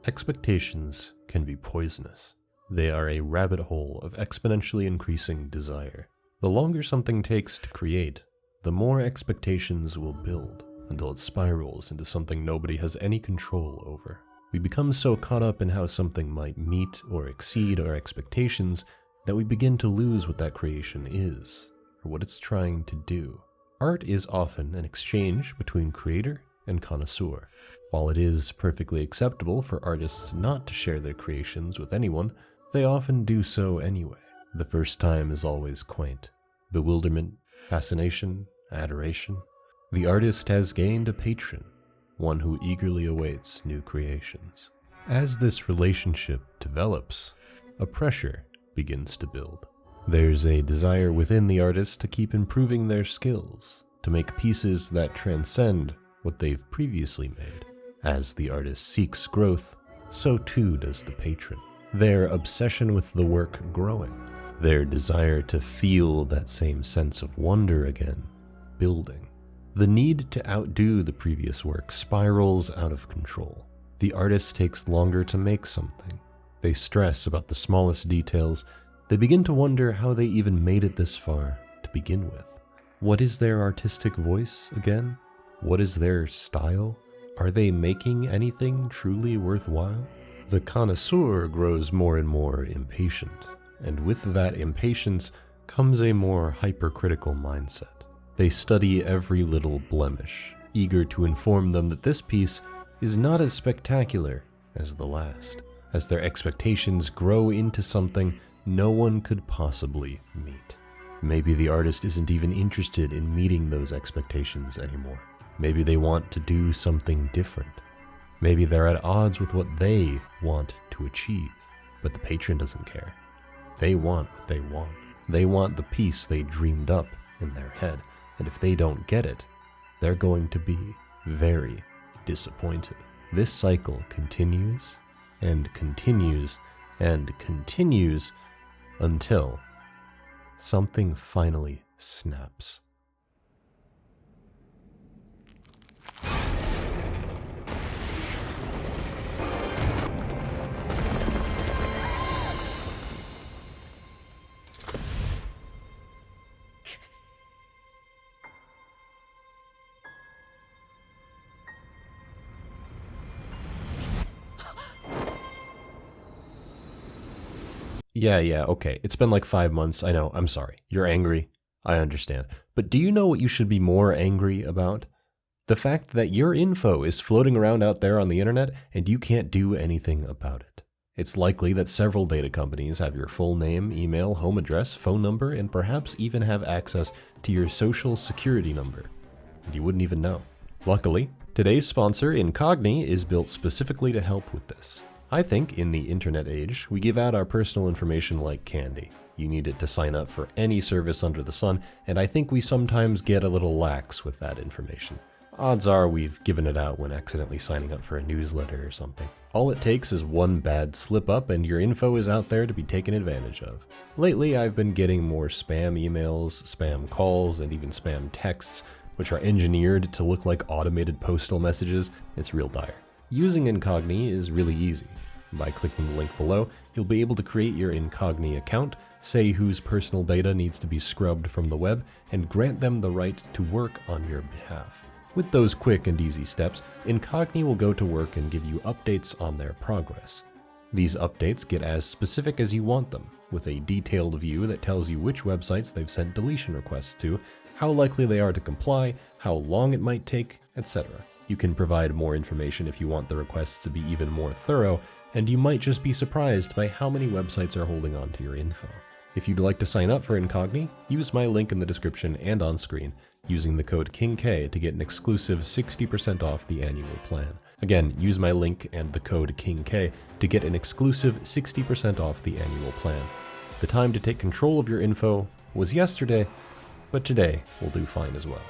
Expectations can be poisonous. They are a rabbit hole of exponentially increasing desire. The longer something takes to create, the more expectations will build until it spirals into something nobody has any control over. We become so caught up in how something might meet or exceed our expectations that we begin to lose what that creation is, or what it's trying to do. Art is often an exchange between creator and connoisseur. While it is perfectly acceptable for artists not to share their creations with anyone, they often do so anyway. The first time is always quaint. Bewilderment, fascination, adoration. The artist has gained a patron, one who eagerly awaits new creations. As this relationship develops, a pressure begins to build. There's a desire within the artist to keep improving their skills, to make pieces that transcend what they've previously made. As the artist seeks growth, so too does the patron. Their obsession with the work growing, their desire to feel that same sense of wonder again, building. The need to outdo the previous work spirals out of control. The artist takes longer to make something. They stress about the smallest details. They begin to wonder how they even made it this far to begin with. What is their artistic voice again? What is their style? Are they making anything truly worthwhile? The connoisseur grows more and more impatient, and with that impatience comes a more hypercritical mindset. They study every little blemish, eager to inform them that this piece is not as spectacular as the last, as their expectations grow into something no one could possibly meet. Maybe the artist isn't even interested in meeting those expectations anymore. Maybe they want to do something different. Maybe they're at odds with what they want to achieve, but the patron doesn't care. They want what they want. They want the piece they dreamed up in their head, and if they don't get it, they're going to be very disappointed. This cycle continues and continues and continues until something finally snaps. Yeah, okay. It's been like 5 months. I know. I'm sorry. You're angry. I understand. But do you know what you should be more angry about? The fact that your info is floating around out there on the internet and you can't do anything about it. It's likely that several data companies have your full name, email, home address, phone number, and perhaps even have access to your social security number. And you wouldn't even know. Luckily, today's sponsor, KingK, is built specifically to help with this. I think in the internet age, we give out our personal information like candy. You need it to sign up for any service under the sun, and I think we sometimes get a little lax with that information. Odds are we've given it out when accidentally signing up for a newsletter or something. All it takes is one bad slip up and your info is out there to be taken advantage of. Lately, I've been getting more spam emails, spam calls, and even spam texts, which are engineered to look like automated postal messages. It's real dire. Using KingK is really easy. By clicking the link below, you'll be able to create your KingK account, say whose personal data needs to be scrubbed from the web, and grant them the right to work on your behalf. With those quick and easy steps, KingK will go to work and give you updates on their progress. These updates get as specific as you want them, with a detailed view that tells you which websites they've sent deletion requests to, how likely they are to comply, how long it might take, etc. You can provide more information if you want the requests to be even more thorough, and you might just be surprised by how many websites are holding on to your info. If you'd like to sign up for KingK, use my link in the description and on screen, using the code KingK to get an exclusive 60% off the annual plan. Again, use my link and the code KingK to get an exclusive 60% off the annual plan. The time to take control of your info was yesterday, but today will do fine as well.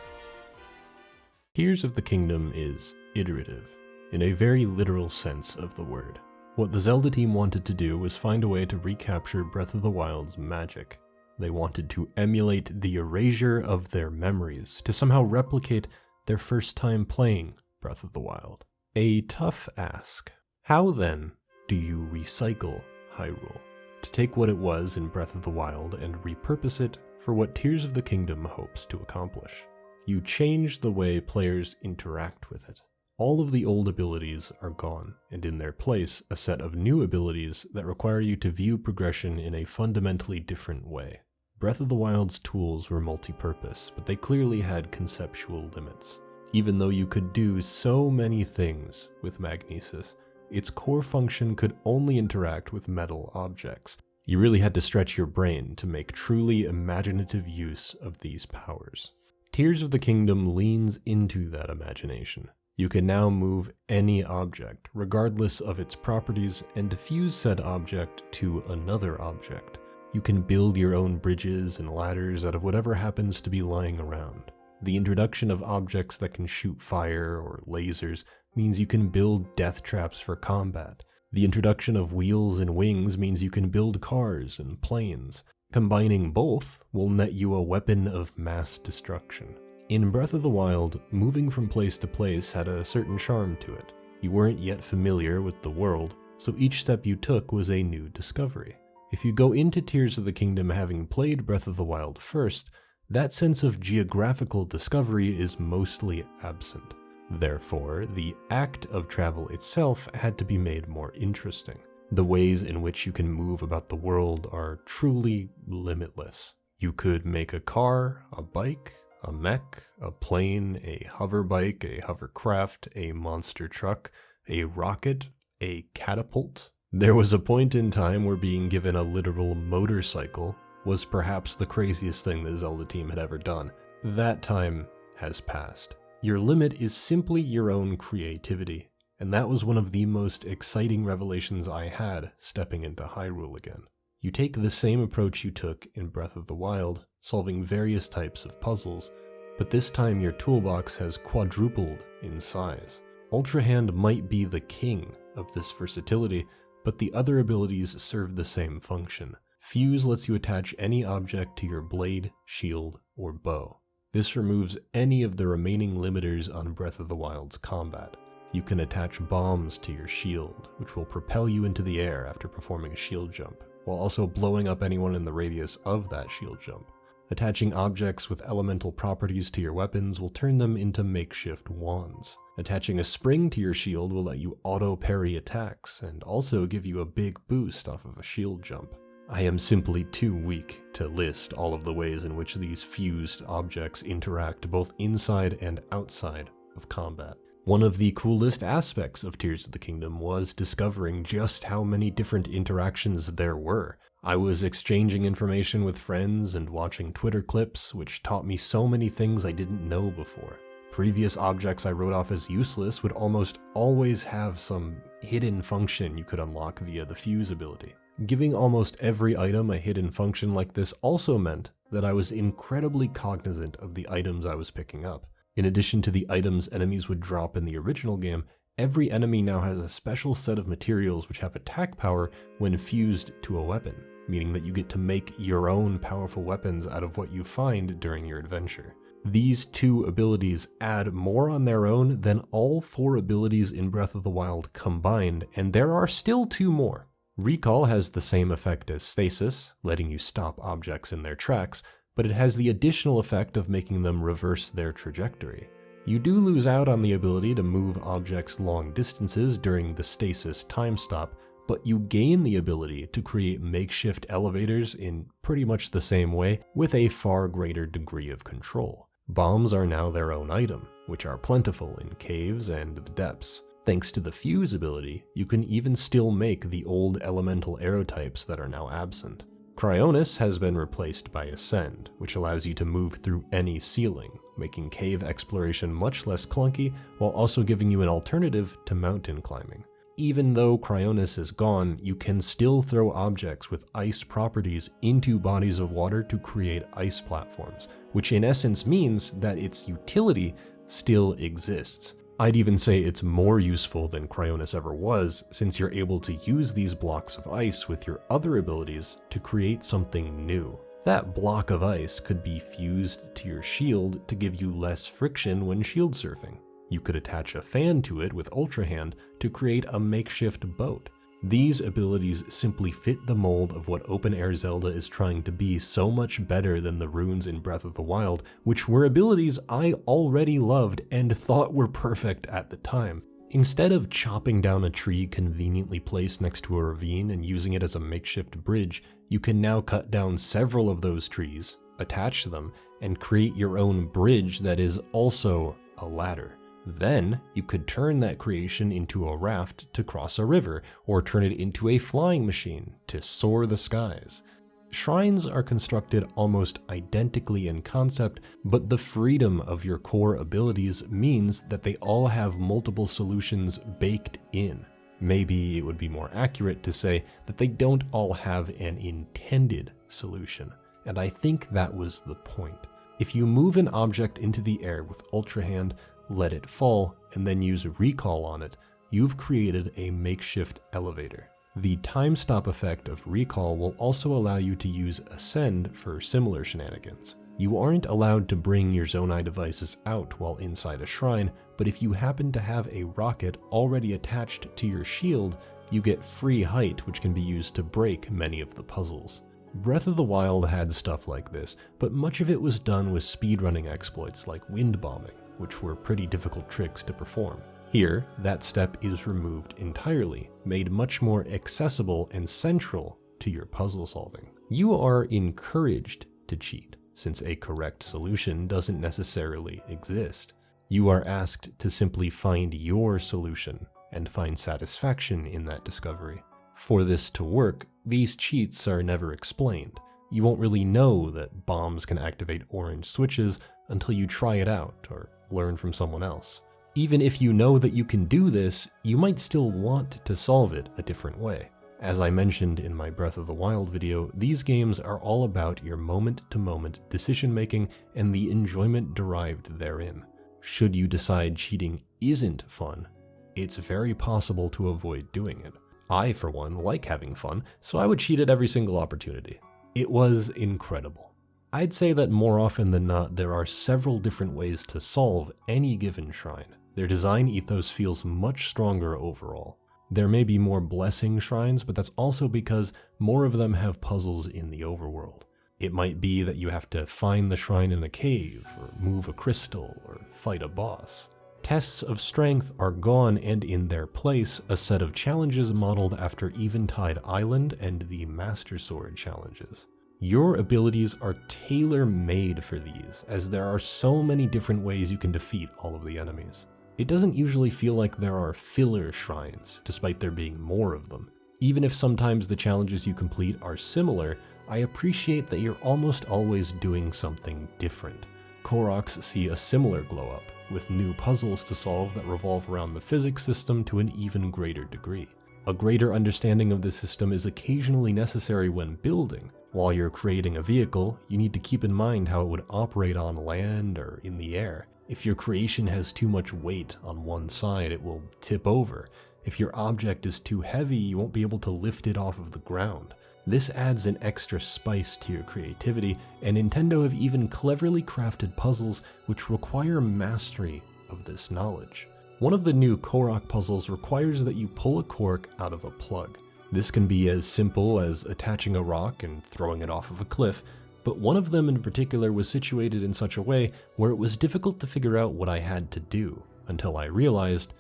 Tears of the Kingdom is iterative, in a very literal sense of the word. What the Zelda team wanted to do was find a way to recapture Breath of the Wild's magic. They wanted to emulate the erasure of their memories, to somehow replicate their first time playing Breath of the Wild. A tough ask. How then do you recycle Hyrule to take what it was in Breath of the Wild and repurpose it for what Tears of the Kingdom hopes to accomplish? You change the way players interact with it. All of the old abilities are gone, and in their place, a set of new abilities that require you to view progression in a fundamentally different way. Breath of the Wild's tools were multi-purpose, but they clearly had conceptual limits. Even though you could do so many things with Magnesis, its core function could only interact with metal objects. You really had to stretch your brain to make truly imaginative use of these powers. Tears of the Kingdom leans into that imagination. You can now move any object, regardless of its properties, and diffuse said object to another object. You can build your own bridges and ladders out of whatever happens to be lying around. The introduction of objects that can shoot fire or lasers means you can build death traps for combat. The introduction of wheels and wings means you can build cars and planes. Combining both will net you a weapon of mass destruction. In Breath of the Wild, moving from place to place had a certain charm to it. You weren't yet familiar with the world, so each step you took was a new discovery. If you go into Tears of the Kingdom having played Breath of the Wild first, that sense of geographical discovery is mostly absent. Therefore, the act of travel itself had to be made more interesting. The ways in which you can move about the world are truly limitless. You could make a car, a bike, a mech, a plane, a hover bike, a hovercraft, a monster truck, a rocket, a catapult. There was a point in time where being given a literal motorcycle was perhaps the craziest thing the Zelda team had ever done. That time has passed. Your limit is simply your own creativity, and that was one of the most exciting revelations I had stepping into Hyrule again. You take the same approach you took in Breath of the Wild, solving various types of puzzles, but this time your toolbox has quadrupled in size. Ultra Hand might be the king of this versatility, but the other abilities serve the same function. Fuse lets you attach any object to your blade, shield, or bow. This removes any of the remaining limiters on Breath of the Wild's combat. You can attach bombs to your shield, which will propel you into the air after performing a shield jump, while also blowing up anyone in the radius of that shield jump. Attaching objects with elemental properties to your weapons will turn them into makeshift wands. Attaching a spring to your shield will let you auto-parry attacks, and also give you a big boost off of a shield jump. I am simply too weak to list all of the ways in which these fused objects interact both inside and outside of combat. One of the coolest aspects of Tears of the Kingdom was discovering just how many different interactions there were. I was exchanging information with friends and watching Twitter clips, which taught me so many things I didn't know before. Previous objects I wrote off as useless would almost always have some hidden function you could unlock via the fuse ability. Giving almost every item a hidden function like this also meant that I was incredibly cognizant of the items I was picking up. In addition to the items enemies would drop in the original game, every enemy now has a special set of materials which have attack power when fused to a weapon, meaning that you get to make your own powerful weapons out of what you find during your adventure. These two abilities add more on their own than all 4 abilities in Breath of the Wild combined, and there are still 2 more. Recall has the same effect as Stasis, letting you stop objects in their tracks, but it has the additional effect of making them reverse their trajectory. You do lose out on the ability to move objects long distances during the Stasis time stop, but you gain the ability to create makeshift elevators in pretty much the same way with a far greater degree of control. Bombs are now their own item, which are plentiful in caves and the depths. Thanks to the fuse ability, you can even still make the old elemental arrow types that are now absent. Cryonis has been replaced by Ascend, which allows you to move through any ceiling, making cave exploration much less clunky while also giving you an alternative to mountain climbing. Even though Cryonis is gone, you can still throw objects with ice properties into bodies of water to create ice platforms, which in essence means that its utility still exists. I'd even say it's more useful than Cryonis ever was, since you're able to use these blocks of ice with your other abilities to create something new. That block of ice could be fused to your shield to give you less friction when shield surfing. You could attach a fan to it with Ultra Hand to create a makeshift boat. These abilities simply fit the mold of what open-air Zelda is trying to be so much better than the runes in Breath of the Wild, which were abilities I already loved and thought were perfect at the time. Instead of chopping down a tree conveniently placed next to a ravine and using it as a makeshift bridge, you can now cut down several of those trees, attach them, and create your own bridge that is also a ladder. Then, you could turn that creation into a raft to cross a river, or turn it into a flying machine to soar the skies. Shrines are constructed almost identically in concept, but the freedom of your core abilities means that they all have multiple solutions baked in. Maybe it would be more accurate to say that they don't all have an intended solution, and I think that was the point. If you move an object into the air with Ultra Hand, let it fall, and then use Recall on it, you've created a makeshift elevator. The time stop effect of Recall will also allow you to use Ascend for similar shenanigans. You aren't allowed to bring your Zonai devices out while inside a shrine, but if you happen to have a rocket already attached to your shield, you get free height, which can be used to break many of the puzzles. Breath of the Wild had stuff like this, but much of it was done with speedrunning exploits like wind bombing, which were pretty difficult tricks to perform. Here, that step is removed entirely, made much more accessible and central to your puzzle solving. You are encouraged to cheat, since a correct solution doesn't necessarily exist. You are asked to simply find your solution and find satisfaction in that discovery. For this to work, these cheats are never explained. You won't really know that bombs can activate orange switches until you try it out or learn from someone else. Even if you know that you can do this, you might still want to solve it a different way. As I mentioned in my Breath of the Wild video, these games are all about your moment-to-moment decision-making and the enjoyment derived therein. Should you decide cheating isn't fun, it's very possible to avoid doing it. I, for one, like having fun, so I would cheat at every single opportunity. It was incredible. I'd say that more often than not, there are several different ways to solve any given shrine. Their design ethos feels much stronger overall. There may be more blessing shrines, but that's also because more of them have puzzles in the overworld. It might be that you have to find the shrine in a cave, or move a crystal, or fight a boss. Tests of strength are gone, and in their place, a set of challenges modeled after Eventide Island and the Master Sword challenges. Your abilities are tailor-made for these, as there are so many different ways you can defeat all of the enemies. It doesn't usually feel like there are filler shrines, despite there being more of them. Even if sometimes the challenges you complete are similar, I appreciate that you're almost always doing something different. Koroks see a similar glow-up, with new puzzles to solve that revolve around the physics system to an even greater degree. A greater understanding of the system is occasionally necessary when building. While you're creating a vehicle, you need to keep in mind how it would operate on land or in the air. If your creation has too much weight on one side, it will tip over. If your object is too heavy, you won't be able to lift it off of the ground. This adds an extra spice to your creativity, and Nintendo have even cleverly crafted puzzles which require mastery of this knowledge. One of the new Korok puzzles requires that you pull a cork out of a plug. This can be as simple as attaching a rock and throwing it off of a cliff, but one of them in particular was situated in such a way where it was difficult to figure out what I had to do, until I realized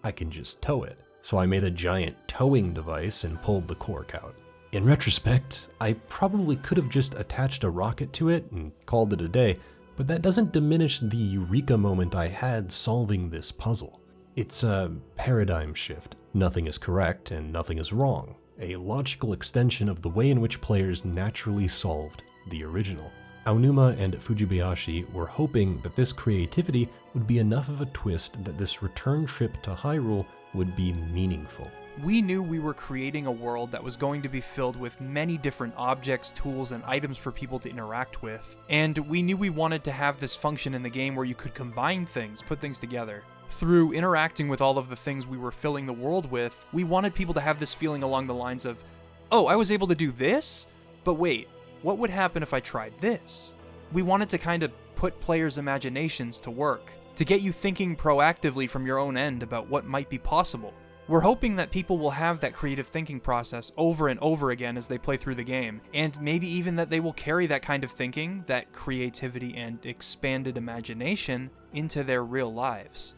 I can just tow it. So I made a giant towing device and pulled the cork out. In retrospect, I probably could have just attached a rocket to it and called it a day, but that doesn't diminish the eureka moment I had solving this puzzle. It's a paradigm shift. Nothing is correct and nothing is wrong. A logical extension of the way in which players naturally solved the original. Aonuma and Fujibayashi were hoping that this creativity would be enough of a twist that this return trip to Hyrule would be meaningful. We knew we were creating a world that was going to be filled with many different objects, tools, and items for people to interact with. And we knew we wanted to have this function in the game where you could combine things, put things together. Through interacting with all of the things we were filling the world with, we wanted people to have this feeling along the lines of, oh, I was able to do this? But wait, what would happen if I tried this? We wanted to kind of put players' imaginations to work. to get you thinking proactively from your own end about what might be possible. We're hoping that people will have that creative thinking process over and over again as they play through the game, and maybe even that they will carry that kind of thinking, that creativity and expanded imagination, into their real lives.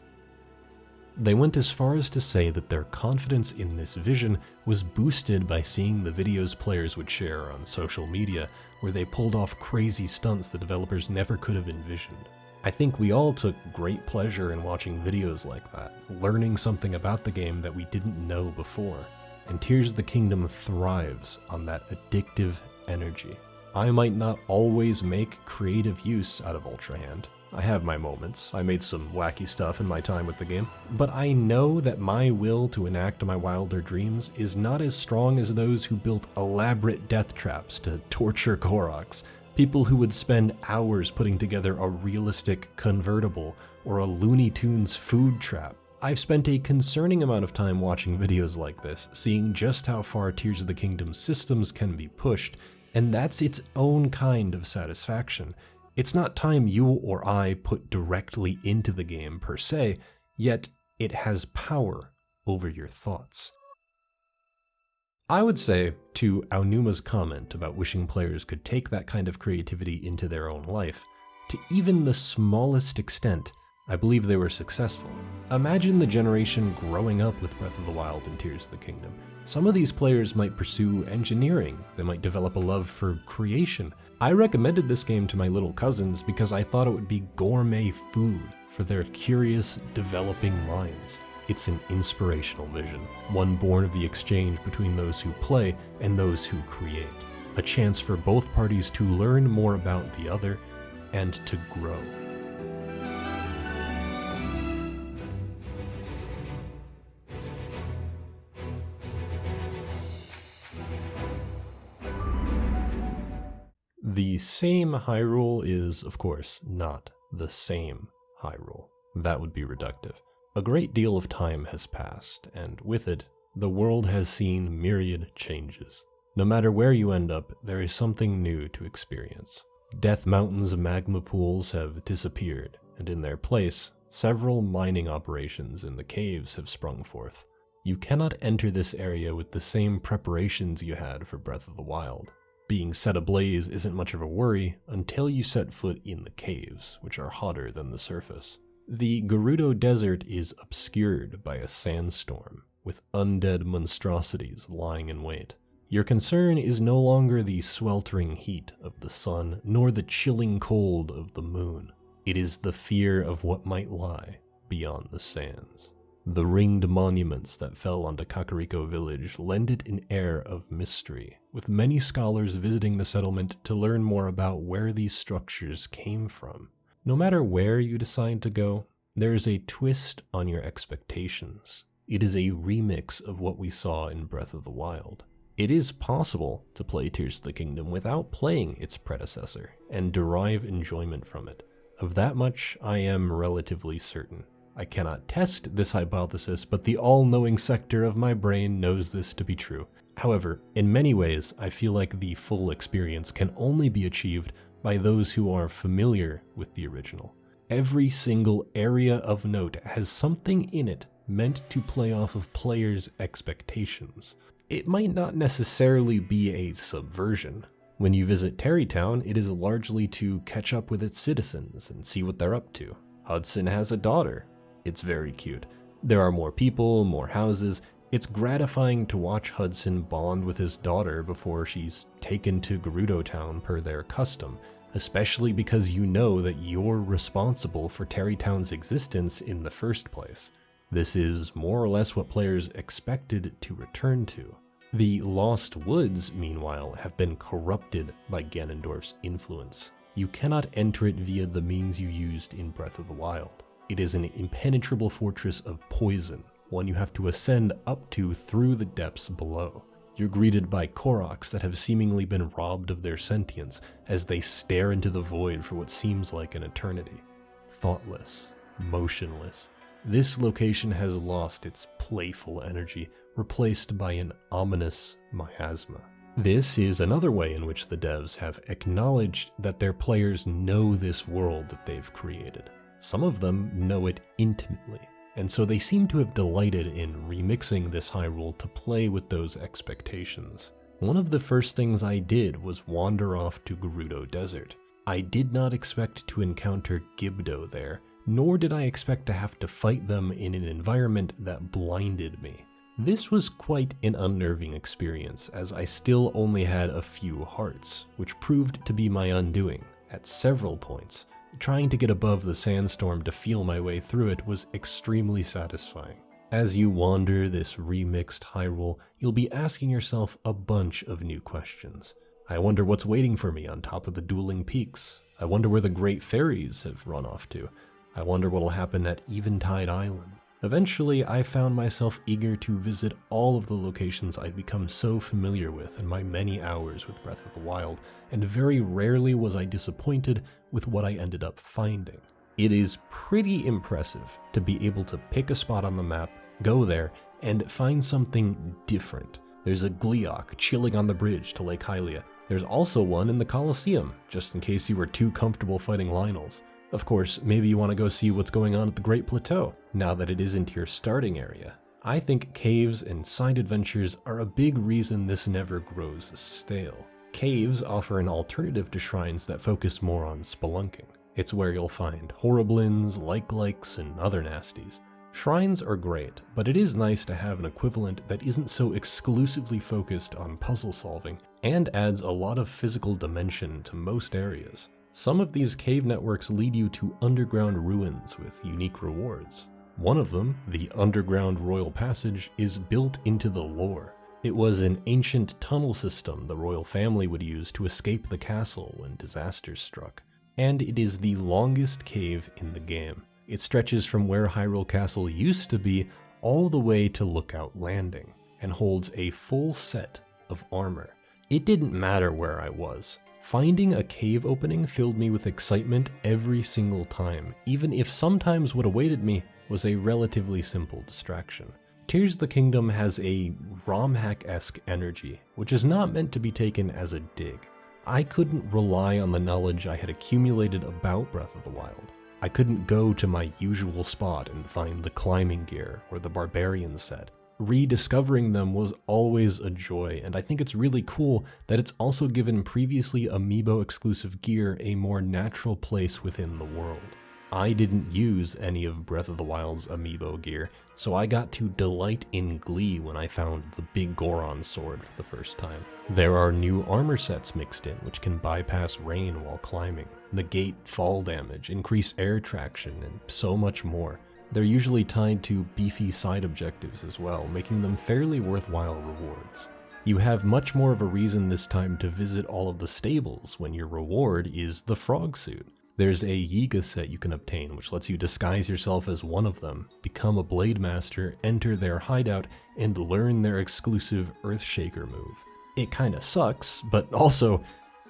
They went as far as to say that their confidence in this vision was boosted by seeing the videos players would share on social media, where they pulled off crazy stunts the developers never could have envisioned. I think we all took great pleasure in watching videos like that, learning something about the game that we didn't know before, and Tears of the Kingdom thrives on that addictive energy. I might not always make creative use out of Ultra Hand. I have my moments. I made some wacky stuff in my time with the game, but I know that my will to enact my wilder dreams is not as strong as those who built elaborate death traps to torture Koroks. People who would spend hours putting together a realistic convertible or a Looney Tunes food trap. I've spent a concerning amount of time watching videos like this, seeing just how far Tears of the Kingdom systems can be pushed, and that's its own kind of satisfaction. It's not time you or I put directly into the game per se, yet it has power over your thoughts. I would say, to Aunuma's comment about wishing players could take that kind of creativity into their own life, to even the smallest extent, I believe they were successful. Imagine the generation growing up with Breath of the Wild and Tears of the Kingdom. Some of these players might pursue engineering, they might develop a love for creation. I recommended this game to my little cousins because I thought it would be gourmet food for their curious, developing minds. It's an inspirational vision, one born of the exchange between those who play and those who create. A chance for both parties to learn more about the other and to grow. The same Hyrule is, of course, not the same Hyrule. That would be reductive. A great deal of time has passed, and with it, the world has seen myriad changes. No matter where you end up, there is something new to experience. Death Mountain's magma pools have disappeared, and in their place, several mining operations in the caves have sprung forth. You cannot enter this area with the same preparations you had for Breath of the Wild. Being set ablaze isn't much of a worry until you set foot in the caves, which are hotter than the surface. The Gerudo Desert is obscured by a sandstorm, with undead monstrosities lying in wait. Your concern is no longer the sweltering heat of the sun, nor the chilling cold of the moon. It is the fear of what might lie beyond the sands. The ringed monuments that fell onto Kakariko Village lend it an air of mystery, with many scholars visiting the settlement to learn more about where these structures came from. No matter where you decide to go, there is a twist on your expectations. It is a remix of what we saw in Breath of the Wild. It is possible to play Tears of the Kingdom without playing its predecessor, and derive enjoyment from it. Of that much, I am relatively certain. I cannot test this hypothesis, but the all-knowing sector of my brain knows this to be true. However, in many ways, I feel like the full experience can only be achieved by those who are familiar with the original. Every single area of note has something in it meant to play off of players' expectations. It might not necessarily be a subversion. When you visit Terrytown, it is largely to catch up with its citizens and see what they're up to. Hudson has a daughter. It's very cute. There are more people, more houses. It's gratifying to watch Hudson bond with his daughter before she's taken to Gerudo Town per their custom, especially because you know that you're responsible for Terrytown's existence in the first place. This is more or less what players expected to return to. The Lost Woods, meanwhile, have been corrupted by Ganondorf's influence. You cannot enter it via the means you used in Breath of the Wild. It is an impenetrable fortress of poison, one you have to ascend up to through the depths below. You're greeted by Koroks that have seemingly been robbed of their sentience as they stare into the void for what seems like an eternity. Thoughtless, motionless. This location has lost its playful energy, replaced by an ominous miasma. This is another way in which the devs have acknowledged that their players know this world that they've created. Some of them know it intimately, and so they seem to have delighted in remixing this Hyrule to play with those expectations. One of the first things I did was wander off to Gerudo Desert. I did not expect to encounter Gibdo there, nor did I expect to have to fight them in an environment that blinded me. This was quite an unnerving experience, as I still only had a few hearts, which proved to be my undoing at several points. Trying to get above the sandstorm to feel my way through it was extremely satisfying. As you wander this remixed Hyrule, you'll be asking yourself a bunch of new questions. I wonder what's waiting for me on top of the dueling peaks. I wonder where the great fairies have run off to. I wonder what'll happen at Eventide Island. Eventually, I found myself eager to visit all of the locations I'd become so familiar with in my many hours with Breath of the Wild, and very rarely was I disappointed with what I ended up finding. It is pretty impressive to be able to pick a spot on the map, go there, and find something different. There's a Gleeok chilling on the bridge to Lake Hylia. There's also one in the Colosseum, just in case you were too comfortable fighting Lynels. Of course, maybe you want to go see what's going on at the Great Plateau, now that it isn't your starting area. I think caves and side adventures are a big reason this never grows stale. Caves offer an alternative to shrines that focus more on spelunking. It's where you'll find Horriblins, like-likes, and other nasties. Shrines are great, but it is nice to have an equivalent that isn't so exclusively focused on puzzle solving, and adds a lot of physical dimension to most areas. Some of these cave networks lead you to underground ruins with unique rewards. One of them, the Underground Royal Passage, is built into the lore. It was an ancient tunnel system the royal family would use to escape the castle when disasters struck. And it is the longest cave in the game. It stretches from where Hyrule Castle used to be all the way to Lookout Landing, and holds a full set of armor. It didn't matter where I was. Finding a cave opening filled me with excitement every single time, even if sometimes what awaited me was a relatively simple distraction. Tears of the Kingdom has a ROM hack-esque energy, which is not meant to be taken as a dig. I couldn't rely on the knowledge I had accumulated about Breath of the Wild. I couldn't go to my usual spot and find the climbing gear or the barbarian set. Rediscovering them was always a joy, and I think it's really cool that it's also given previously Amiibo exclusive gear a more natural place within the world. I didn't use any of Breath of the Wild's Amiibo gear, so I got to delight in glee when I found the Big Goron sword for the first time. There are new armor sets mixed in which can bypass rain while climbing, negate fall damage, increase air traction, and so much more. They're usually tied to beefy side objectives as well, making them fairly worthwhile rewards. You have much more of a reason this time to visit all of the stables when your reward is the frog suit. There's a Yiga set you can obtain which lets you disguise yourself as one of them, become a Blade Master, enter their hideout, and learn their exclusive Earthshaker move. It kinda sucks, but also,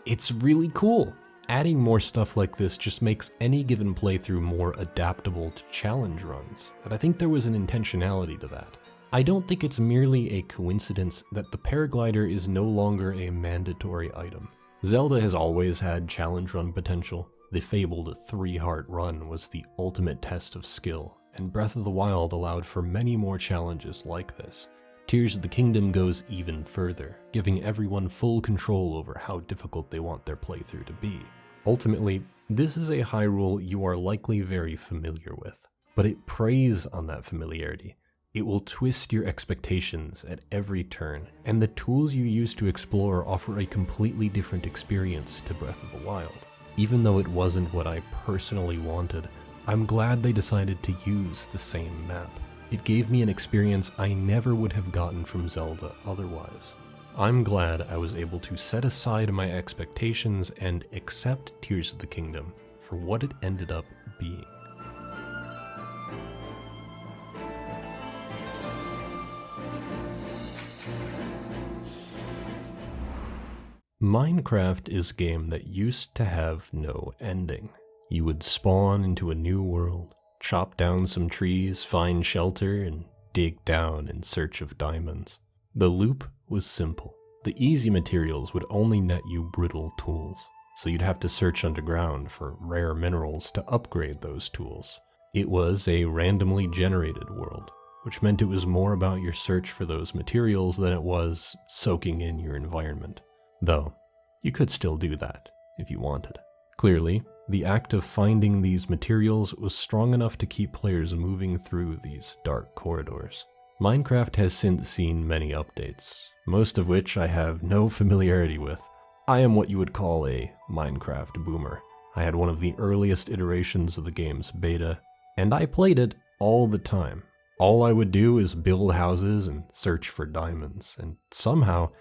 it's really cool. Adding more stuff like this just makes any given playthrough more adaptable to challenge runs, and I think there was an intentionality to that. I don't think it's merely a coincidence that the paraglider is no longer a mandatory item. Zelda has always had challenge run potential. The fabled 3-heart run was the ultimate test of skill, and Breath of the Wild allowed for many more challenges like this. Tears of the Kingdom goes even further, giving everyone full control over how difficult they want their playthrough to be. Ultimately, this is a Hyrule you are likely very familiar with, but it preys on that familiarity. It will twist your expectations at every turn, and the tools you use to explore offer a completely different experience to Breath of the Wild. Even though it wasn't what I personally wanted, I'm glad they decided to use the same map. It gave me an experience I never would have gotten from Zelda otherwise. I'm glad I was able to set aside my expectations and accept Tears of the Kingdom for what it ended up being. Minecraft is a game that used to have no ending. You would spawn into a new world, chop down some trees, find shelter, and dig down in search of diamonds. The loop was simple. The easy materials would only net you brittle tools. so you'd have to search underground for rare minerals to upgrade those tools. It was a randomly generated world, which meant it was more about your search for those materials than it was soaking in your environment. Though, you could still do that if you wanted. Clearly, the act of finding these materials was strong enough to keep players moving through these dark corridors. Minecraft has since seen many updates, most of which I have no familiarity with. I am what you would call a Minecraft boomer. I had one of the earliest iterations of the game's beta, and I played it all the time. All I would do is build houses and search for diamonds, and somehow,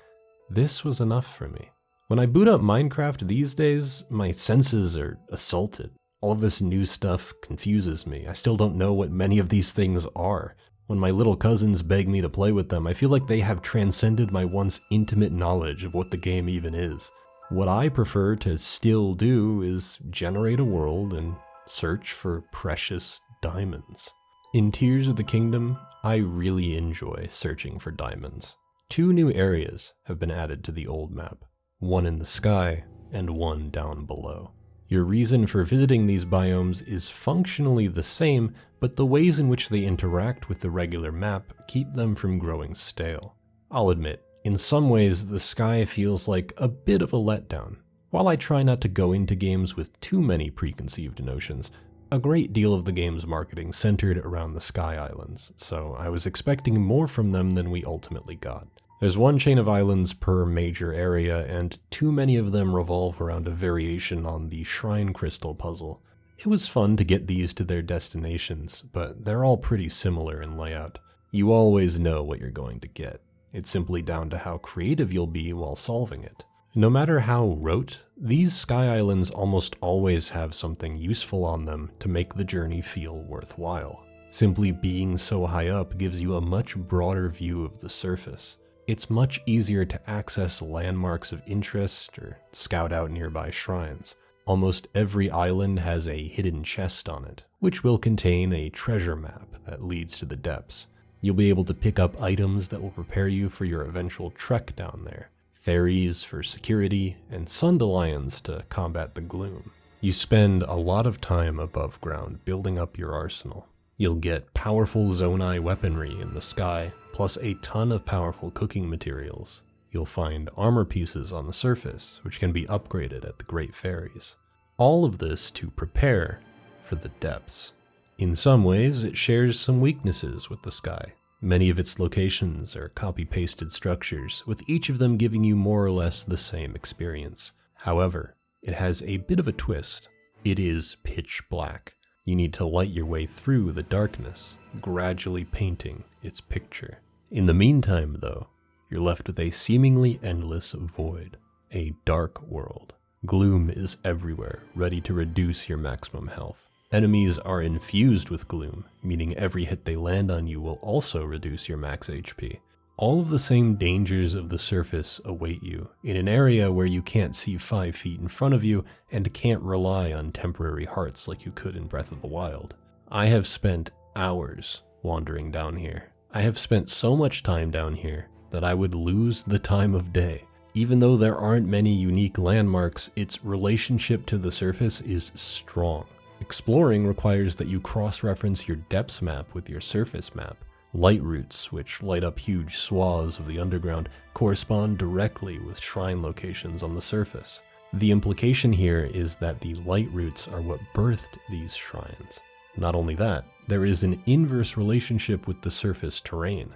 this was enough for me. When I boot up Minecraft these days, my senses are assaulted. All of this new stuff confuses me. I still don't know what many of these things are. When my little cousins beg me to play with them, I feel like they have transcended my once intimate knowledge of what the game even is. What I prefer to still do is generate a world and search for precious diamonds. In Tears of the Kingdom, I really enjoy searching for diamonds. 2 new areas have been added to the old map, one in the sky and one down below. Your reason for visiting these biomes is functionally the same, but the ways in which they interact with the regular map keep them from growing stale. I'll admit, in some ways the sky feels like a bit of a letdown. While I try not to go into games with too many preconceived notions, a great deal of the game's marketing centered around the Sky Islands, so I was expecting more from them than we ultimately got. There's 1 chain of islands per major area, and too many of them revolve around a variation on the Shrine Crystal puzzle. It was fun to get these to their destinations, but they're all pretty similar in layout. You always know what you're going to get. It's simply down to how creative you'll be while solving it. No matter how rote, these Sky Islands almost always have something useful on them to make the journey feel worthwhile. Simply being so high up gives you a much broader view of the surface. It's much easier to access landmarks of interest or scout out nearby shrines. Almost every island has a hidden chest on it, which will contain a treasure map that leads to the depths. You'll be able to pick up items that will prepare you for your eventual trek down there. Fairies for security, and Sundelions to combat the gloom. You spend a lot of time above ground building up your arsenal. You'll get powerful Zonai weaponry in the sky, plus a ton of powerful cooking materials. You'll find armor pieces on the surface, which can be upgraded at the Great Fairies. All of this to prepare for the depths. In some ways, it shares some weaknesses with the sky. Many of its locations are copy-pasted structures, with each of them giving you more or less the same experience. However, it has a bit of a twist. It is pitch black. You need to light your way through the darkness, gradually painting its picture. In the meantime, though, you're left with a seemingly endless void. A dark world. Gloom is everywhere, ready to reduce your maximum health. Enemies are infused with gloom, meaning every hit they land on you will also reduce your max HP. All of the same dangers of the surface await you, in an area where you can't see 5 feet in front of you and can't rely on temporary hearts like you could in Breath of the Wild. I have spent hours wandering down here. I have spent so much time down here that I would lose the time of day. Even though there aren't many unique landmarks, its relationship to the surface is strong. Exploring requires that you cross-reference your depths map with your surface map. Light routes, which light up huge swaths of the underground, correspond directly with shrine locations on the surface. The implication here is that the light routes are what birthed these shrines. Not only that, there is an inverse relationship with the surface terrain.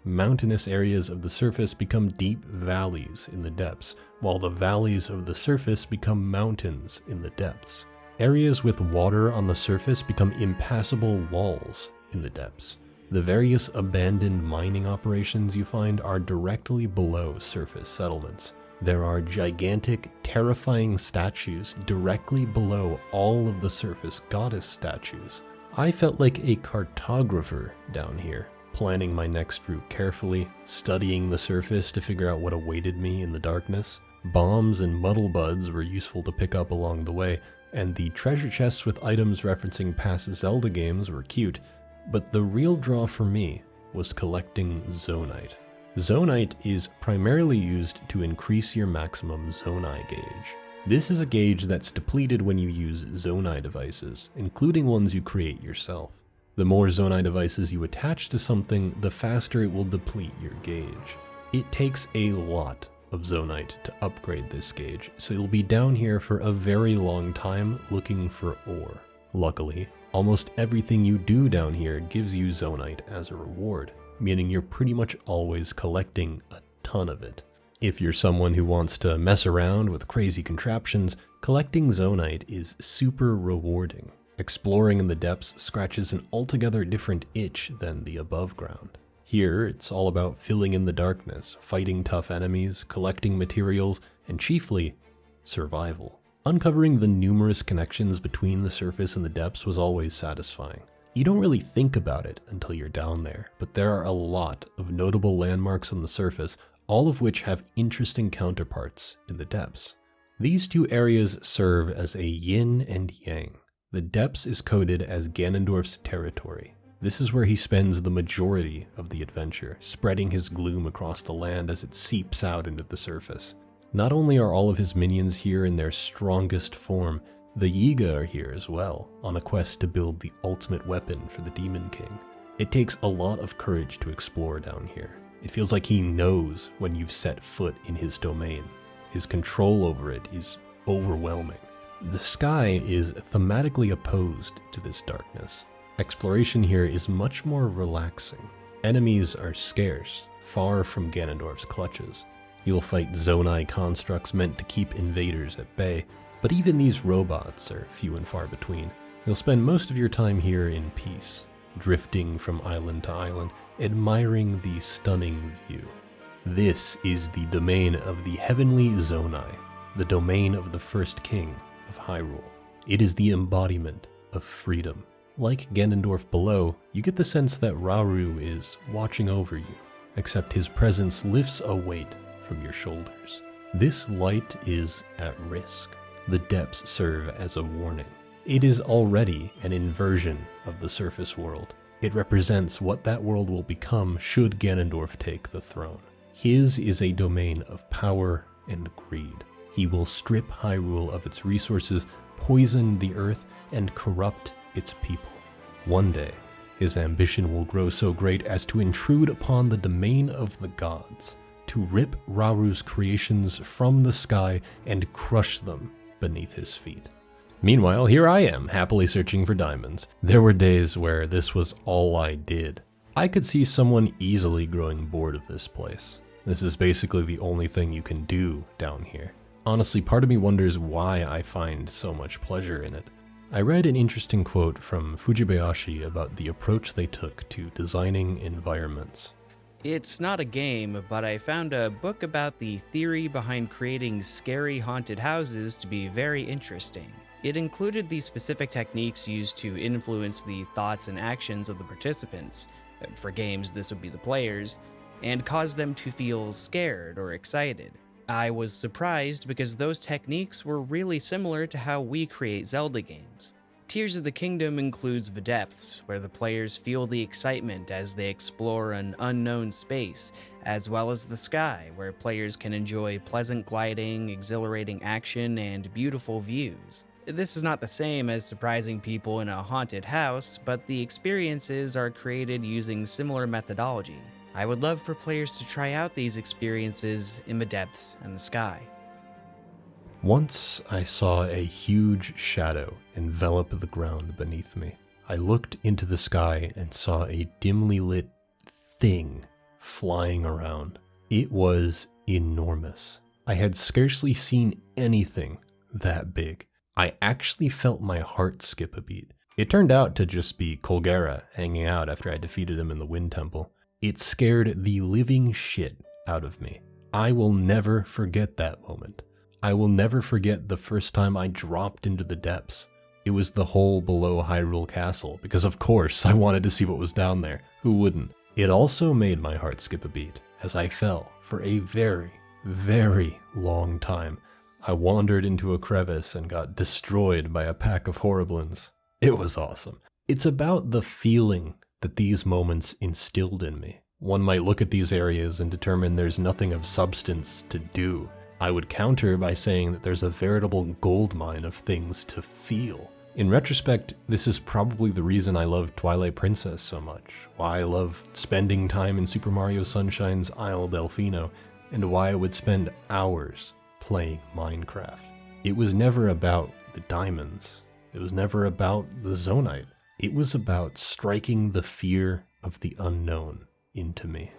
Mountainous areas of the surface become deep valleys in the depths, while the valleys of the surface become mountains in the depths. Areas with water on the surface become impassable walls in the depths. The various abandoned mining operations you find are directly below surface settlements. There are gigantic, terrifying statues directly below all of the surface goddess statues. I felt like a cartographer down here, planning my next route carefully, studying the surface to figure out what awaited me in the darkness. Bombs and muddle buds were useful to pick up along the way, and the treasure chests with items referencing past Zelda games were cute, but the real draw for me was collecting Zonite. Zonite is primarily used to increase your maximum Zonai gauge. This is a gauge that's depleted when you use zonai devices, including ones you create yourself. The more zonai devices you attach to something, the faster it will deplete your gauge. It takes a lot of zonite to upgrade this gauge, so you'll be down here for a very long time looking for ore. Luckily, almost everything you do down here gives you zonite as a reward, meaning you're pretty much always collecting a ton of it. If you're someone who wants to mess around with crazy contraptions, collecting zonite is super rewarding. Exploring in the depths scratches an altogether different itch than the above ground. Here, it's all about filling in the darkness, fighting tough enemies, collecting materials, and chiefly, survival. Uncovering the numerous connections between the surface and the depths was always satisfying. You don't really think about it until you're down there, but there are a lot of notable landmarks on the surface, all of which have interesting counterparts in the depths. These two areas serve as a yin and yang. The depths is coded as Ganondorf's territory. This is where he spends the majority of the adventure, spreading his gloom across the land as it seeps out into the surface. Not only are all of his minions here in their strongest form, the Yiga are here as well, on a quest to build the ultimate weapon for the Demon King. It takes a lot of courage to explore down here. It feels like he knows when you've set foot in his domain. His control over it is overwhelming. The sky is thematically opposed to this darkness. Exploration here is much more relaxing. Enemies are scarce, far from Ganondorf's clutches. You'll fight zonai constructs meant to keep invaders at bay, but even these robots are few and far between. You'll spend most of your time here in peace, drifting from island to island, admiring the stunning view. This is the domain of the heavenly zonai, the domain of the first king of Hyrule. It is the embodiment of freedom. Like Ganondorf below, you get the sense that Rauru is watching over you, except his presence lifts a weight from your shoulders. This light is at risk. The depths serve as a warning. It is already an inversion of the surface world. It represents what that world will become should Ganondorf take the throne. His is a domain of power and greed. He will strip Hyrule of its resources, poison the earth, and corrupt its people. One day, his ambition will grow so great as to intrude upon the domain of the gods, to rip Rauru's creations from the sky and crush them beneath his feet. Meanwhile, here I am, happily searching for diamonds. There were days where this was all I did. I could see someone easily growing bored of this place. This is basically the only thing you can do down here. Honestly, part of me wonders why I find so much pleasure in it. I read an interesting quote from Fujibayashi about the approach they took to designing environments. It's not a game, but I found a book about the theory behind creating scary haunted houses to be very interesting. It included the specific techniques used to influence the thoughts and actions of the participants. For games, this would be the players, and cause them to feel scared or excited. I was surprised because those techniques were really similar to how we create Zelda games. Tears of the Kingdom includes the depths, where the players feel the excitement as they explore an unknown space, as well as the sky, where players can enjoy pleasant gliding, exhilarating action, and beautiful views. This is not the same as surprising people in a haunted house, but the experiences are created using similar methodology. I would love for players to try out these experiences in the depths and the sky. Once I saw a huge shadow envelop the ground beneath me. I looked into the sky and saw a dimly lit thing flying around. It was enormous. I had scarcely seen anything that big. I actually felt my heart skip a beat. It turned out to just be Colgera hanging out after I defeated him in the Wind Temple. It scared the living shit out of me. I will never forget that moment. I will never forget the first time I dropped into the depths. It was the hole below Hyrule Castle, because of course I wanted to see what was down there. Who wouldn't? It also made my heart skip a beat, as I fell for a very, very long time. I wandered into a crevice and got destroyed by a pack of Horriblins. It was awesome. It's about the feeling that these moments instilled in me. One might look at these areas and determine there's nothing of substance to do. I would counter by saying that there's a veritable goldmine of things to feel. In retrospect, this is probably the reason I love Twilight Princess so much, why I love spending time in Super Mario Sunshine's Isle Delfino, and why I would spend hours playing Minecraft. It was never about the diamonds. It was never about the Zonite. It was about striking the fear of the unknown into me.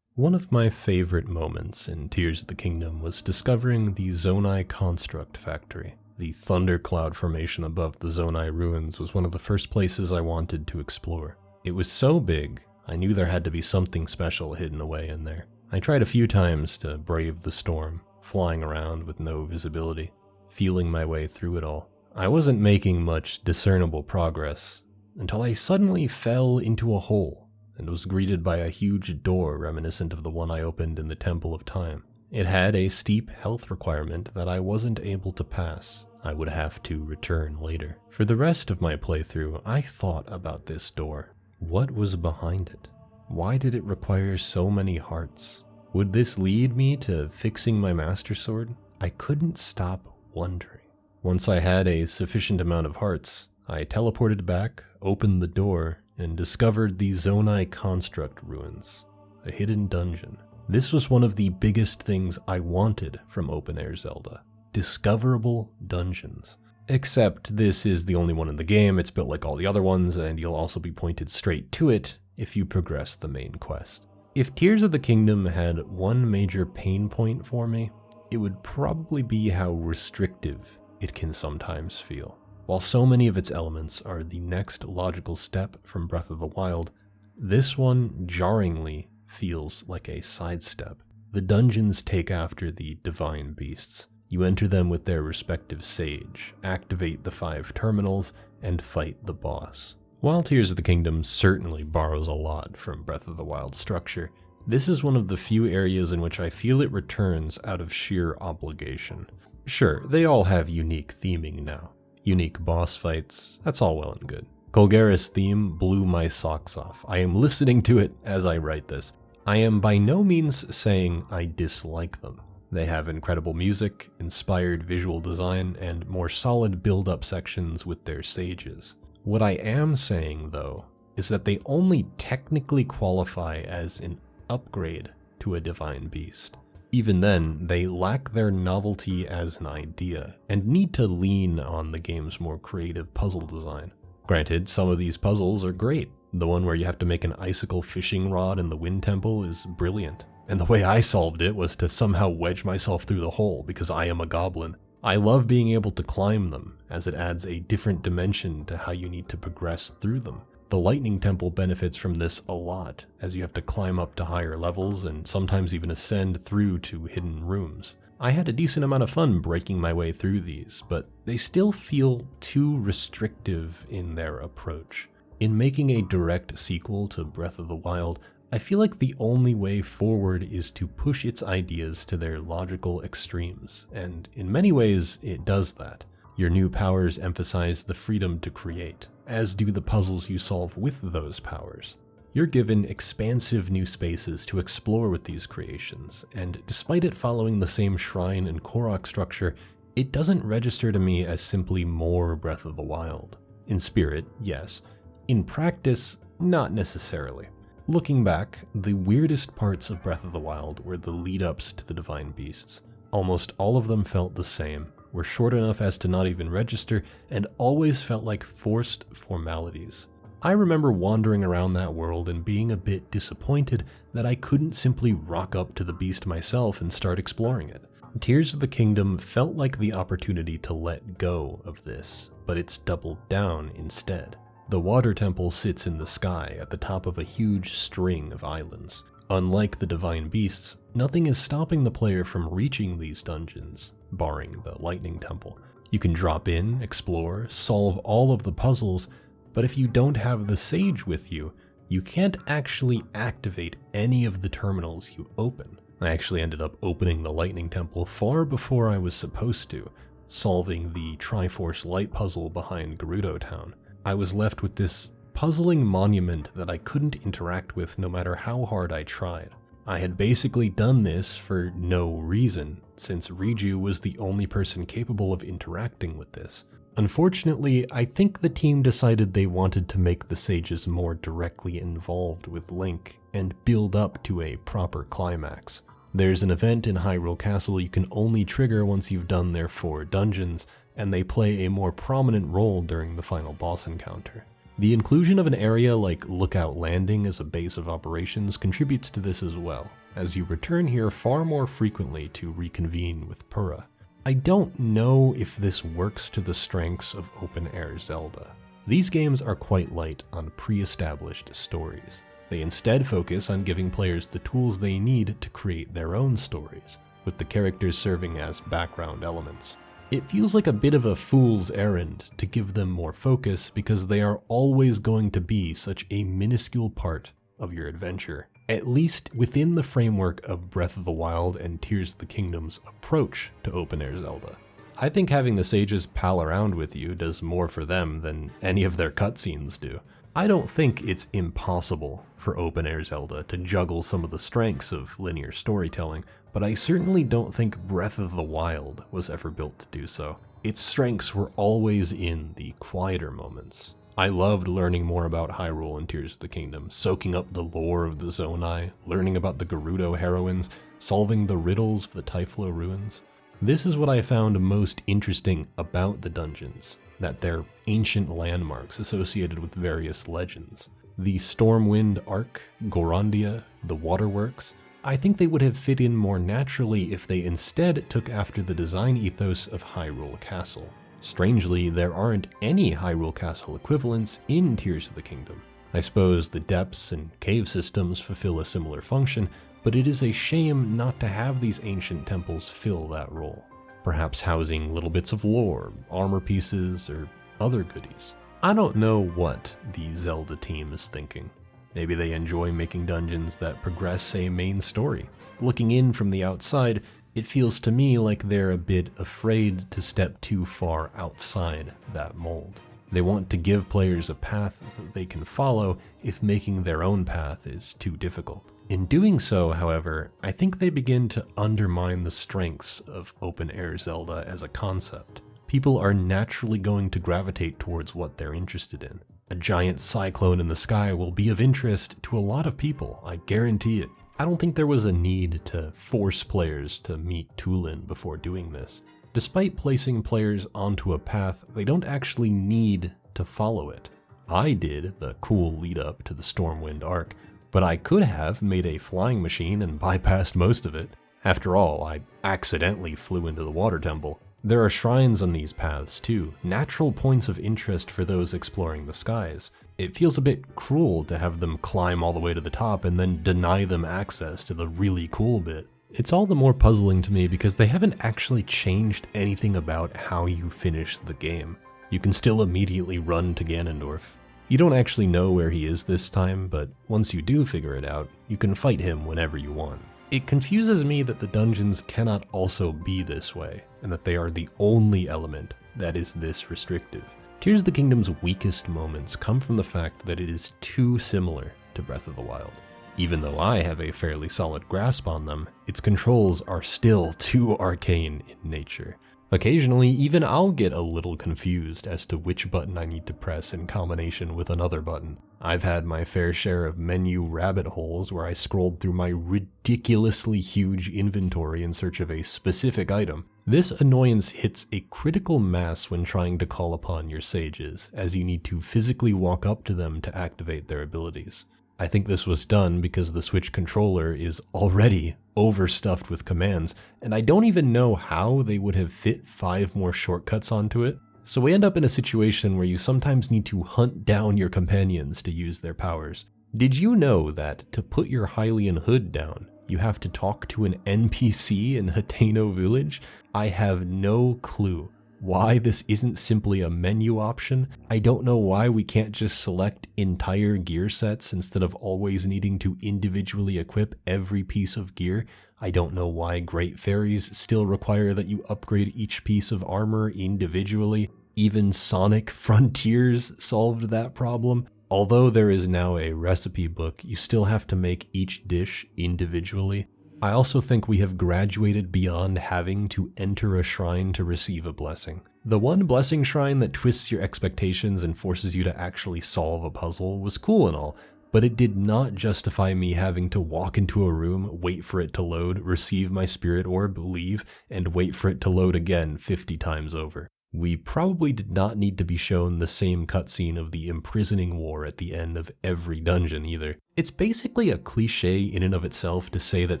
One of my favorite moments in Tears of the Kingdom was discovering the Zonai Construct Factory. The thundercloud formation above the Zonai ruins was one of the first places I wanted to explore. It was so big, I knew there had to be something special hidden away in there. I tried a few times to brave the storm, flying around with no visibility, feeling my way through it all. I wasn't making much discernible progress until I suddenly fell into a hole and was greeted by a huge door reminiscent of the one I opened in the Temple of Time. It had a steep health requirement that I wasn't able to pass. I would have to return later. For the rest of my playthrough, I thought about this door. What was behind it? Why did it require so many hearts? Would this lead me to fixing my Master Sword? I couldn't stop wondering. Once I had a sufficient amount of hearts, I teleported back, opened the door, and discovered the Zonai Construct Ruins, a hidden dungeon. This was one of the biggest things I wanted from open-air Zelda. Discoverable dungeons. Except this is the only one in the game, it's built like all the other ones, and you'll also be pointed straight to it if you progress the main quest. If Tears of the Kingdom had one major pain point for me, it would probably be how restrictive it can sometimes feel. While so many of its elements are the next logical step from Breath of the Wild, this one jarringly feels like a sidestep. The dungeons take after the divine beasts. You enter them with their respective sage, activate the 5 terminals, and fight the boss. While Tears of the Kingdom certainly borrows a lot from Breath of the Wild structure, this is one of the few areas in which I feel it returns out of sheer obligation. Sure, they all have unique theming now. Unique boss fights, that's all well and good. Colgera's theme blew my socks off. I am listening to it as I write this. I am by no means saying I dislike them. They have incredible music, inspired visual design, and more solid build-up sections with their sages. What I am saying, though, is that they only technically qualify as an upgrade to a divine beast. Even then, they lack their novelty as an idea, and need to lean on the game's more creative puzzle design. Granted, some of these puzzles are great. The one where you have to make an icicle fishing rod in the Wind Temple is brilliant. And the way I solved it was to somehow wedge myself through the hole because I am a goblin. I love being able to climb them, as it adds a different dimension to how you need to progress through them. The Lightning Temple benefits from this a lot, as you have to climb up to higher levels and sometimes even ascend through to hidden rooms. I had a decent amount of fun breaking my way through these, but they still feel too restrictive in their approach. In making a direct sequel to Breath of the Wild, I feel like the only way forward is to push its ideas to their logical extremes, and in many ways it does that. Your new powers emphasize the freedom to create, as do the puzzles you solve with those powers. You're given expansive new spaces to explore with these creations, and despite it following the same shrine and Korok structure, it doesn't register to me as simply more Breath of the Wild. In spirit, yes. In practice, not necessarily. Looking back, the weirdest parts of Breath of the Wild were the lead-ups to the Divine Beasts. Almost all of them felt the same, were short enough as to not even register, and always felt like forced formalities. I remember wandering around that world and being a bit disappointed that I couldn't simply rock up to the beast myself and start exploring it. Tears of the Kingdom felt like the opportunity to let go of this, but it's doubled down instead. The Water Temple sits in the sky at the top of a huge string of islands. Unlike the Divine Beasts, nothing is stopping the player from reaching these dungeons, barring the Lightning Temple. You can drop in, explore, solve all of the puzzles, but if you don't have the Sage with you, you can't actually activate any of the terminals you open. I actually ended up opening the Lightning Temple far before I was supposed to, solving the Triforce Light puzzle behind Gerudo Town. I was left with this puzzling monument that I couldn't interact with no matter how hard I tried. I had basically done this for no reason, since Riju was the only person capable of interacting with this. Unfortunately, I think the team decided they wanted to make the sages more directly involved with Link and build up to a proper climax. There's an event in Hyrule Castle you can only trigger once you've done their 4 dungeons, and they play a more prominent role during the final boss encounter. The inclusion of an area like Lookout Landing as a base of operations contributes to this as well, as you return here far more frequently to reconvene with Purah. I don't know if this works to the strengths of open-air Zelda. These games are quite light on pre-established stories. They instead focus on giving players the tools they need to create their own stories, with the characters serving as background elements. It feels like a bit of a fool's errand to give them more focus because they are always going to be such a minuscule part of your adventure, at least within the framework of Breath of the Wild and Tears of the Kingdom's approach to open-air Zelda. I think having the sages pal around with you does more for them than any of their cutscenes do. I don't think it's impossible for open-air Zelda to juggle some of the strengths of linear storytelling, but I certainly don't think Breath of the Wild was ever built to do so. Its strengths were always in the quieter moments. I loved learning more about Hyrule and Tears of the Kingdom, soaking up the lore of the Zonai, learning about the Gerudo heroines, solving the riddles of the Typhlo ruins. This is what I found most interesting about the dungeons, that they're ancient landmarks associated with various legends. The Stormwind Arc, Gorondia, the Waterworks, I think they would have fit in more naturally if they instead took after the design ethos of Hyrule Castle. Strangely, there aren't any Hyrule Castle equivalents in Tears of the Kingdom. I suppose the depths and cave systems fulfill a similar function, but it is a shame not to have these ancient temples fill that role. Perhaps housing little bits of lore, armor pieces, or other goodies. I don't know what the Zelda team is thinking. Maybe they enjoy making dungeons that progress a main story. Looking in from the outside, it feels to me like they're a bit afraid to step too far outside that mold. They want to give players a path that they can follow if making their own path is too difficult. In doing so, however, I think they begin to undermine the strengths of open-air Zelda as a concept. People are naturally going to gravitate towards what they're interested in. A giant cyclone in the sky will be of interest to a lot of people, I guarantee it. I don't think there was a need to force players to meet Tulin before doing this. Despite placing players onto a path, they don't actually need to follow it. I did the cool lead up to the Stormwind Arc, but I could have made a flying machine and bypassed most of it. After all, I accidentally flew into the Water Temple. There are shrines on these paths too, natural points of interest for those exploring the skies. It feels a bit cruel to have them climb all the way to the top and then deny them access to the really cool bit. It's all the more puzzling to me because they haven't actually changed anything about how you finish the game. You can still immediately run to Ganondorf. You don't actually know where he is this time, but once you do figure it out, you can fight him whenever you want. It confuses me that the dungeons cannot also be this way, and that they are the only element that is this restrictive. Tears of the Kingdom's weakest moments come from the fact that it is too similar to Breath of the Wild. Even though I have a fairly solid grasp on them, its controls are still too arcane in nature. Occasionally, even I'll get a little confused as to which button I need to press in combination with another button. I've had my fair share of menu rabbit holes where I scrolled through my ridiculously huge inventory in search of a specific item. This annoyance hits a critical mass when trying to call upon your sages, as you need to physically walk up to them to activate their abilities. I think this was done because the Switch controller is already overstuffed with commands, and I don't even know how they would have fit 5 more shortcuts onto it. So we end up in a situation where you sometimes need to hunt down your companions to use their powers. Did you know that to put your Hylian hood down, you have to talk to an NPC in Hateno Village? I have no clue why this isn't simply a menu option. I don't know why we can't just select entire gear sets instead of always needing to individually equip every piece of gear. I don't know why Great Fairies still require that you upgrade each piece of armor individually. Even Sonic Frontiers solved that problem. Although there is now a recipe book, you still have to make each dish individually. I also think we have graduated beyond having to enter a shrine to receive a blessing. The one blessing shrine that twists your expectations and forces you to actually solve a puzzle was cool and all, but it did not justify me having to walk into a room, wait for it to load, receive my spirit orb, leave, and wait for it to load again 50 times over. We probably did not need to be shown the same cutscene of the imprisoning war at the end of every dungeon either. It's basically a cliche in and of itself to say that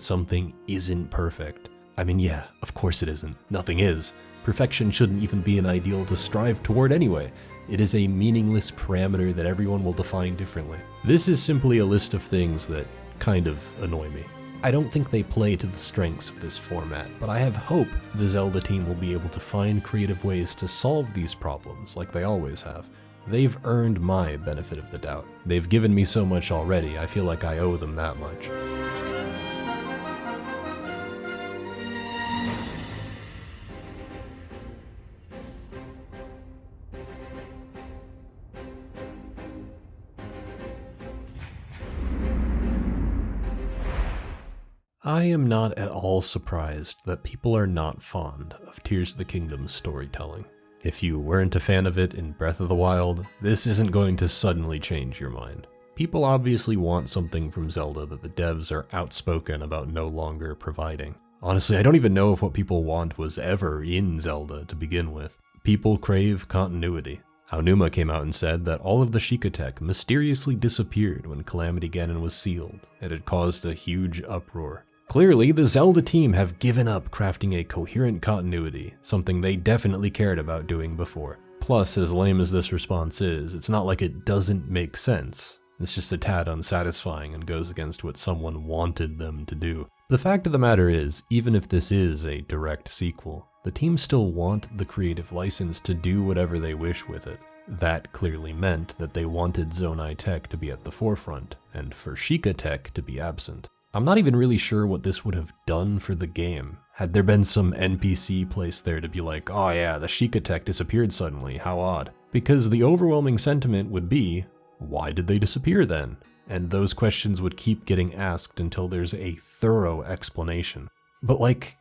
something isn't perfect. I mean, yeah, of course it isn't. Nothing is. Perfection shouldn't even be an ideal to strive toward anyway. It is a meaningless parameter that everyone will define differently. This is simply a list of things that kind of annoy me. I don't think they play to the strengths of this format, but I have hope the Zelda team will be able to find creative ways to solve these problems like they always have. They've earned my benefit of the doubt. They've given me so much already, I feel like I owe them that much. I am not at all surprised that people are not fond of Tears of the Kingdom's storytelling. If you weren't a fan of it in Breath of the Wild, this isn't going to suddenly change your mind. People obviously want something from Zelda that the devs are outspoken about no longer providing. Honestly, I don't even know if what people want was ever in Zelda to begin with. People crave continuity. Aonuma came out and said that all of the Sheikah tech mysteriously disappeared when Calamity Ganon was sealed. It had caused a huge uproar. Clearly, the Zelda team have given up crafting a coherent continuity, something they definitely cared about doing before. Plus, as lame as this response is, it's not like it doesn't make sense. It's just a tad unsatisfying and goes against what someone wanted them to do. The fact of the matter is, even if this is a direct sequel, the team still want the creative license to do whatever they wish with it. That clearly meant that they wanted Zonai tech to be at the forefront, and for Sheikah tech to be absent. I'm not even really sure what this would have done for the game. Had there been some NPC placed there to be like, oh yeah, the Sheikah tech disappeared suddenly, how odd. Because the overwhelming sentiment would be, why did they disappear then? And those questions would keep getting asked until there's a thorough explanation. But like,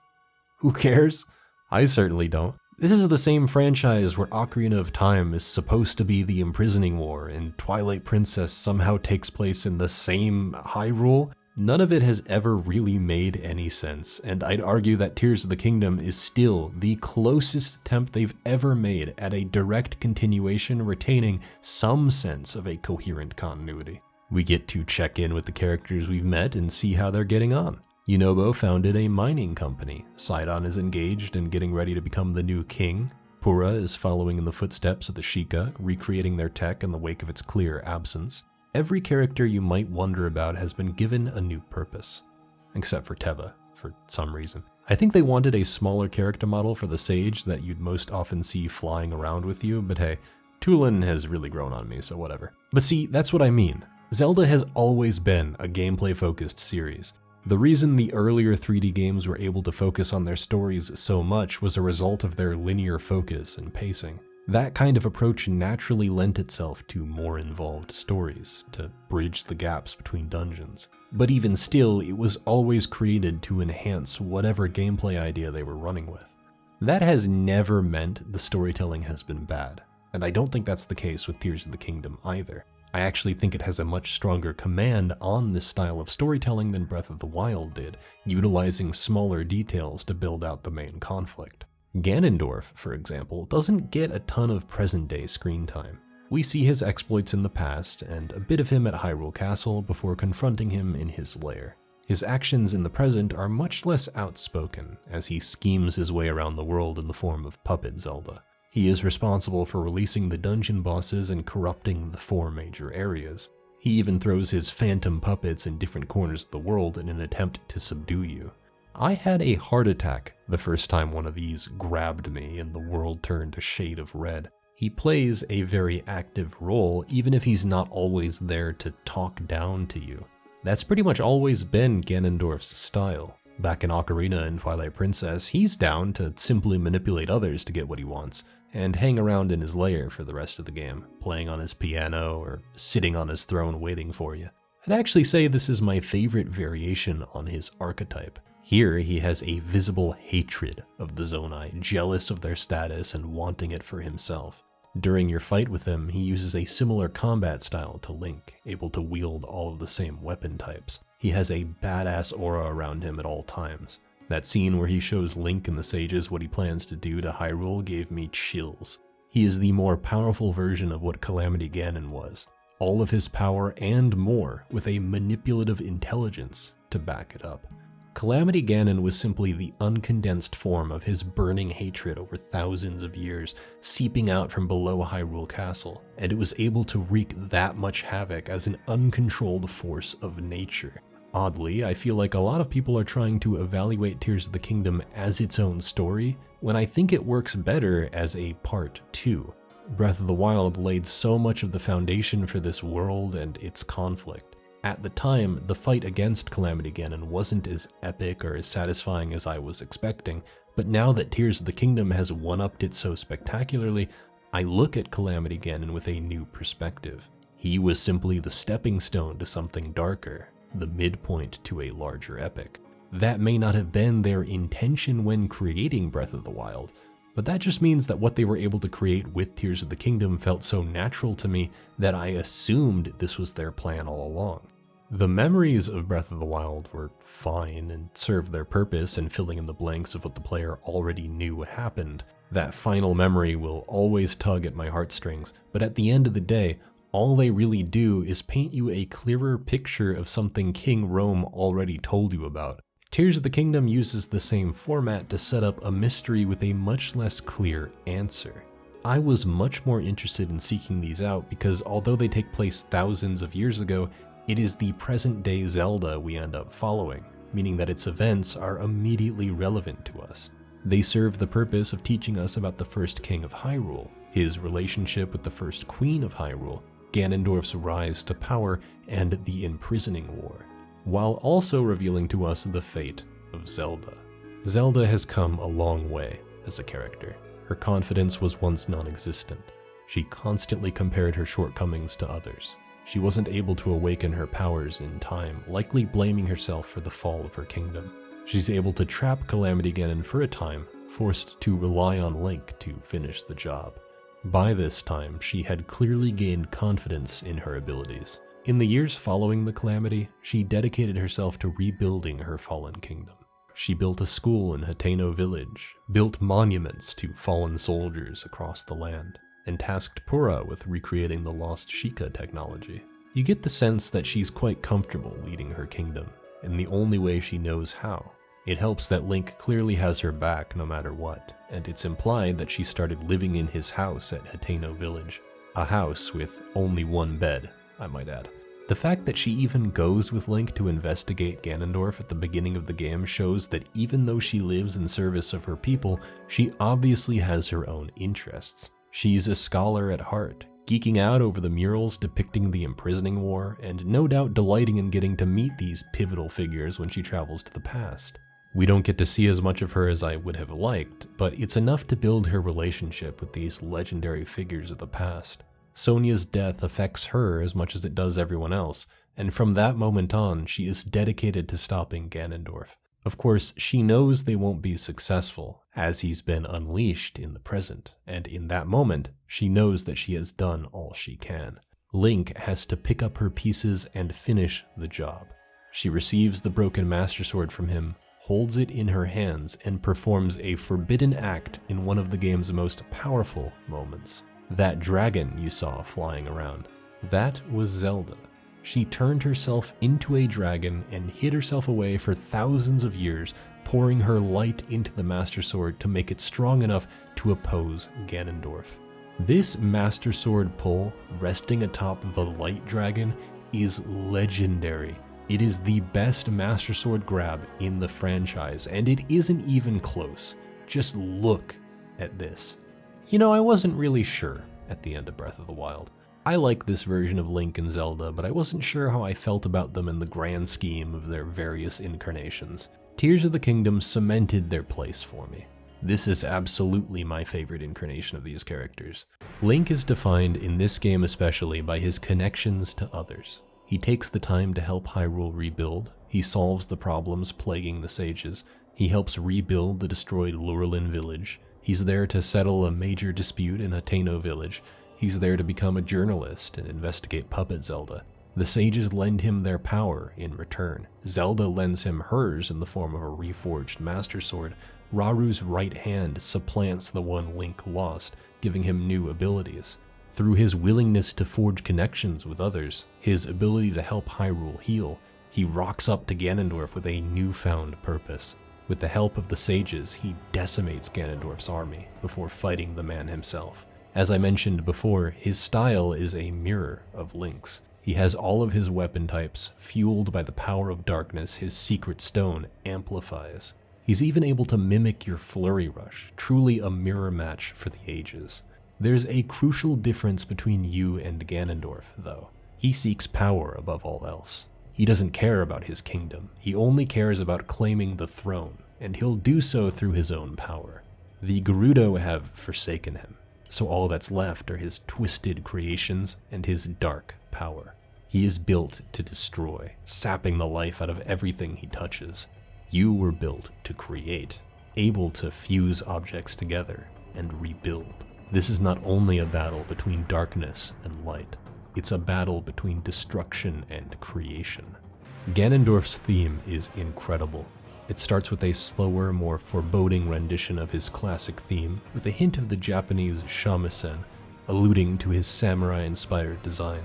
who cares? I certainly don't. This is the same franchise where Ocarina of Time is supposed to be the imprisoning war, and Twilight Princess somehow takes place in the same Hyrule. None of it has ever really made any sense, and I'd argue that Tears of the Kingdom is still the closest attempt they've ever made at a direct continuation retaining some sense of a coherent continuity. We get to check in with the characters we've met and see how they're getting on. Yunobo founded a mining company, Sidon is engaged and getting ready to become the new king, Pura is following in the footsteps of the Sheikah, recreating their tech in the wake of its clear absence. Every character you might wonder about has been given a new purpose, except for Teba, for some reason. I think they wanted a smaller character model for the sage that you'd most often see flying around with you, but hey, Tulin has really grown on me, so whatever. But see, that's what I mean. Zelda has always been a gameplay-focused series. The reason the earlier 3D games were able to focus on their stories so much was a result of their linear focus and pacing. That kind of approach naturally lent itself to more involved stories, to bridge the gaps between dungeons. But even still, it was always created to enhance whatever gameplay idea they were running with. That has never meant the storytelling has been bad, and I don't think that's the case with Tears of the Kingdom either. I actually think it has a much stronger command on this style of storytelling than Breath of the Wild did, utilizing smaller details to build out the main conflict. Ganondorf, for example, doesn't get a ton of present-day screen time. We see his exploits in the past, and a bit of him at Hyrule Castle before confronting him in his lair. His actions in the present are much less outspoken, as he schemes his way around the world in the form of Puppet Zelda. He is responsible for releasing the dungeon bosses and corrupting the 4 major areas. He even throws his phantom puppets in different corners of the world in an attempt to subdue you. I had a heart attack the first time one of these grabbed me and the world turned a shade of red. He plays a very active role even if he's not always there to talk down to you. That's pretty much always been Ganondorf's style. Back in Ocarina and Twilight Princess, he's down to simply manipulate others to get what he wants. and hang around in his lair for the rest of the game, playing on his piano or sitting on his throne waiting for you. I'd actually say this is my favorite variation on his archetype. Here, he has a visible hatred of the Zonai, jealous of their status and wanting it for himself. During your fight with him, he uses a similar combat style to Link, able to wield all of the same weapon types. He has a badass aura around him at all times. That scene where he shows Link and the sages what he plans to do to Hyrule gave me chills. He is the more powerful version of what Calamity Ganon was. All of his power and more, with a manipulative intelligence to back it up. Calamity Ganon was simply the uncondensed form of his burning hatred over thousands of years, seeping out from below Hyrule Castle, and it was able to wreak that much havoc as an uncontrolled force of nature. Oddly, I feel like a lot of people are trying to evaluate Tears of the Kingdom as its own story, when I think it works better as a part 2. Breath of the Wild laid so much of the foundation for this world and its conflict. At the time, the fight against Calamity Ganon wasn't as epic or as satisfying as I was expecting, but now that Tears of the Kingdom has one-upped it so spectacularly, I look at Calamity Ganon with a new perspective. He was simply the stepping stone to something darker, the midpoint to a larger epic. That may not have been their intention when creating Breath of the Wild, but that just means that what they were able to create with Tears of the Kingdom felt so natural to me that I assumed this was their plan all along. The memories of Breath of the Wild were fine and served their purpose in filling in the blanks of what the player already knew happened. That final memory will always tug at my heartstrings, but at the end of the day, all they really do is paint you a clearer picture of something King Rome already told you about. Tears of the Kingdom uses the same format to set up a mystery with a much less clear answer. I was much more interested in seeking these out because although they take place thousands of years ago, it is the present-day Zelda we end up following, meaning that its events are immediately relevant to us. They serve the purpose of teaching us about the first king of Hyrule, his relationship with the first queen of Hyrule, Ganondorf's rise to power, and the imprisoning war, while also revealing to us the fate of Zelda. Zelda has come a long way as a character. Her confidence was once non-existent. She constantly compared her shortcomings to others. She wasn't able to awaken her powers in time, likely blaming herself for the fall of her kingdom. She's able to trap Calamity Ganon for a time, forced to rely on Link to finish the job. By this time, she had clearly gained confidence in her abilities. In the years following the Calamity, she dedicated herself to rebuilding her fallen kingdom. She built a school in Hateno Village, built monuments to fallen soldiers across the land, and tasked Purah with recreating the lost Sheikah technology. You get the sense that she's quite comfortable leading her kingdom, in the only way she knows how. It helps that Link clearly has her back no matter what, and it's implied that she started living in his house at Hateno Village. A house with only one bed, I might add. The fact that she even goes with Link to investigate Ganondorf at the beginning of the game shows that even though she lives in service of her people, she obviously has her own interests. She's a scholar at heart, geeking out over the murals depicting the imprisoning war, and no doubt delighting in getting to meet these pivotal figures when she travels to the past. We don't get to see as much of her as I would have liked, but it's enough to build her relationship with these legendary figures of the past. Sonia's death affects her as much as it does everyone else, and from that moment on, she is dedicated to stopping Ganondorf. Of course, she knows they won't be successful, as he's been unleashed in the present, and in that moment, she knows that she has done all she can. Link has to pick up her pieces and finish the job. She receives the broken Master Sword from him, holds it in her hands, and performs a forbidden act in one of the game's most powerful moments. That dragon you saw flying around, that was Zelda. She turned herself into a dragon and hid herself away for thousands of years, pouring her light into the Master Sword to make it strong enough to oppose Ganondorf. This Master Sword pull, resting atop the Light Dragon, is legendary. It is the best Master Sword grab in the franchise, and it isn't even close. Just look at this. You know, I wasn't really sure at the end of Breath of the Wild. I like this version of Link and Zelda, but I wasn't sure how I felt about them in the grand scheme of their various incarnations. Tears of the Kingdom cemented their place for me. This is absolutely my favorite incarnation of these characters. Link is defined in this game especially by his connections to others. He takes the time to help Hyrule rebuild, he solves the problems plaguing the sages, he helps rebuild the destroyed Lurelin village, he's there to settle a major dispute in Hateno village, he's there to become a journalist and investigate Puppet Zelda. The sages lend him their power in return. Zelda lends him hers in the form of a reforged Master Sword. Raru's right hand supplants the one Link lost, giving him new abilities. Through his willingness to forge connections with others, his ability to help Hyrule heal, he rocks up to Ganondorf with a newfound purpose. With the help of the sages, he decimates Ganondorf's army before fighting the man himself. As I mentioned before, his style is a mirror of Link's. He has all of his weapon types, fueled by the power of darkness his secret stone amplifies. He's even able to mimic your flurry rush, truly a mirror match for the ages. There's a crucial difference between you and Ganondorf, though. He seeks power above all else. He doesn't care about his kingdom, he only cares about claiming the throne, and he'll do so through his own power. The Gerudo have forsaken him, so all that's left are his twisted creations and his dark power. He is built to destroy, sapping the life out of everything he touches. You were built to create, able to fuse objects together and rebuild. This is not only a battle between darkness and light, it's a battle between destruction and creation. Ganondorf's theme is incredible. It starts with a slower, more foreboding rendition of his classic theme, with a hint of the Japanese shamisen, alluding to his samurai-inspired design.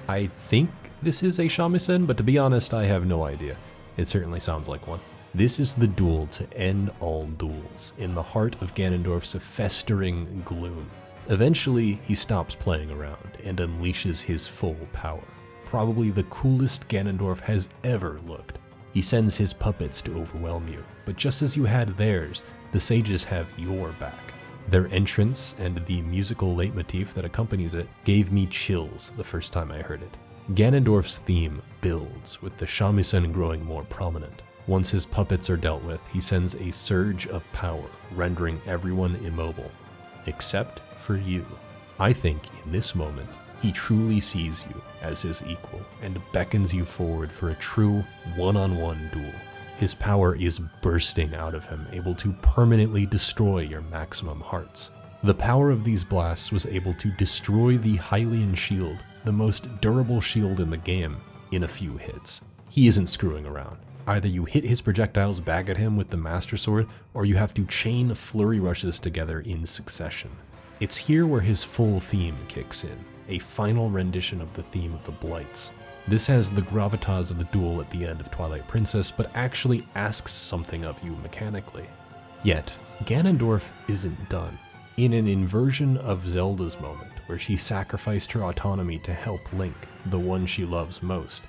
I think this is a shamisen, but to be honest, I have no idea. It certainly sounds like one. This is the duel to end all duels, in the heart of Ganondorf's festering gloom. Eventually, he stops playing around and unleashes his full power. Probably the coolest Ganondorf has ever looked. He sends his puppets to overwhelm you, but just as you had theirs, the sages have your back. Their entrance and the musical leitmotif that accompanies it gave me chills the first time I heard it. Ganondorf's theme builds, with the shamisen growing more prominent. Once his puppets are dealt with, he sends a surge of power, rendering everyone immobile. Except for you. I think in this moment, he truly sees you as his equal and beckons you forward for a true one-on-one duel. His power is bursting out of him, able to permanently destroy your maximum hearts. The power of these blasts was able to destroy the Hylian shield, the most durable shield in the game, in a few hits. He isn't screwing around. Either you hit his projectiles back at him with the Master Sword, or you have to chain flurry rushes together in succession. It's here where his full theme kicks in, a final rendition of the theme of the Blights. This has the gravitas of the duel at the end of Twilight Princess, but actually asks something of you mechanically. Yet, Ganondorf isn't done. In an inversion of Zelda's moment, where she sacrificed her autonomy to help Link, the one she loves most,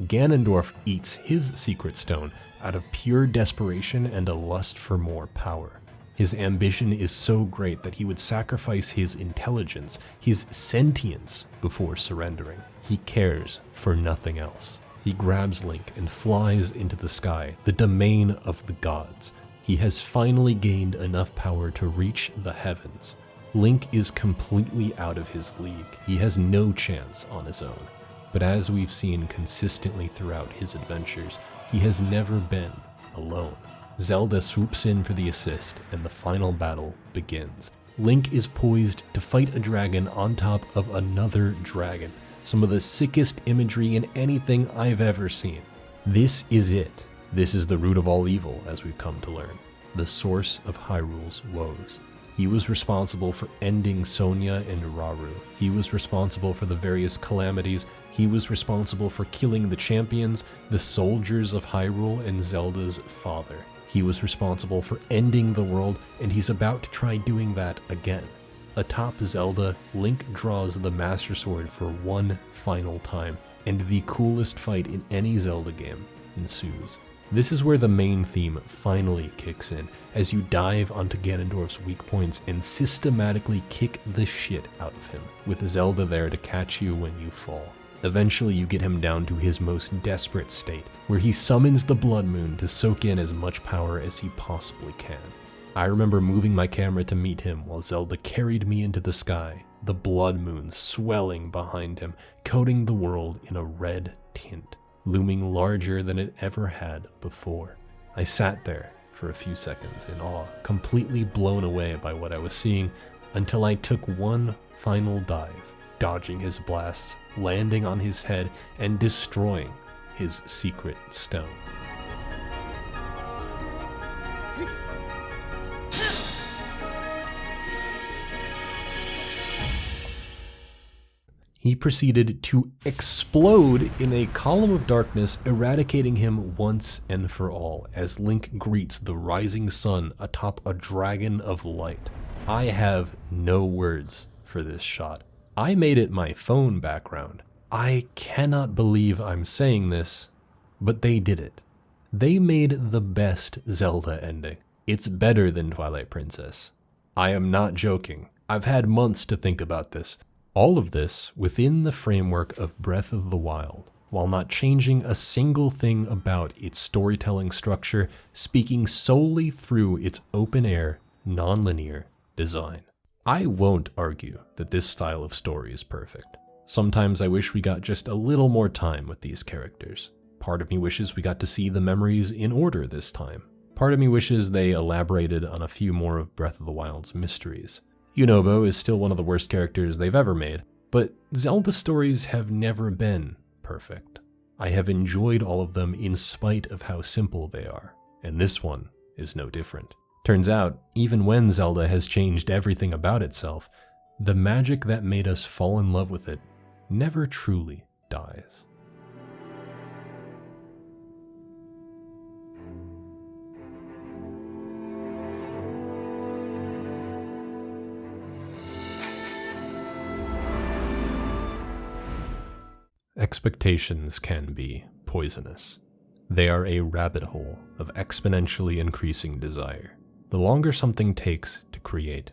Ganondorf eats his secret stone out of pure desperation and a lust for more power. His ambition is so great that he would sacrifice his intelligence, his sentience, before surrendering. He cares for nothing else. He grabs Link and flies into the sky, the domain of the gods. He has finally gained enough power to reach the heavens. Link is completely out of his league. He has no chance on his own. But as we've seen consistently throughout his adventures, he has never been alone. Zelda swoops in for the assist, and the final battle begins. Link is poised to fight a dragon on top of another dragon. Some of the sickest imagery in anything I've ever seen. This is it. This is the root of all evil, as we've come to learn. The source of Hyrule's woes. He was responsible for ending Sonia and Raru. He was responsible for the various calamities. He was responsible for killing the champions, the soldiers of Hyrule, and Zelda's father. He was responsible for ending the world, and he's about to try doing that again. Atop Zelda, Link draws the Master Sword for one final time, and the coolest fight in any Zelda game ensues. This is where the main theme finally kicks in, as you dive onto Ganondorf's weak points and systematically kick the shit out of him, with Zelda there to catch you when you fall. Eventually you get him down to his most desperate state, where he summons the Blood Moon to soak in as much power as he possibly can. I remember moving my camera to meet him while Zelda carried me into the sky, the blood moon swelling behind him, coating the world in a red tint, looming larger than it ever had before. I sat there for a few seconds in awe, completely blown away by what I was seeing, until I took one final dive, dodging his blasts, landing on his head, and destroying his secret stone. He proceeded to explode in a column of darkness, eradicating him once and for all, as Link greets the rising sun atop a dragon of light. I have no words for this shot. I made it my phone background. I cannot believe I'm saying this, but they did it. They made the best Zelda ending. It's better than Twilight Princess. I am not joking. I've had months to think about this. All of this within the framework of Breath of the Wild, while not changing a single thing about its storytelling structure, speaking solely through its open-air, non-linear design. I won't argue that this style of story is perfect. Sometimes I wish we got just a little more time with these characters. Part of me wishes we got to see the memories in order this time. Part of me wishes they elaborated on a few more of Breath of the Wild's mysteries. Yunobo is still one of the worst characters they've ever made, but Zelda stories have never been perfect. I have enjoyed all of them in spite of how simple they are, and this one is no different. Turns out, even when Zelda has changed everything about itself, the magic that made us fall in love with it never truly dies. Expectations can be poisonous. They are a rabbit hole of exponentially increasing desire. The longer something takes to create,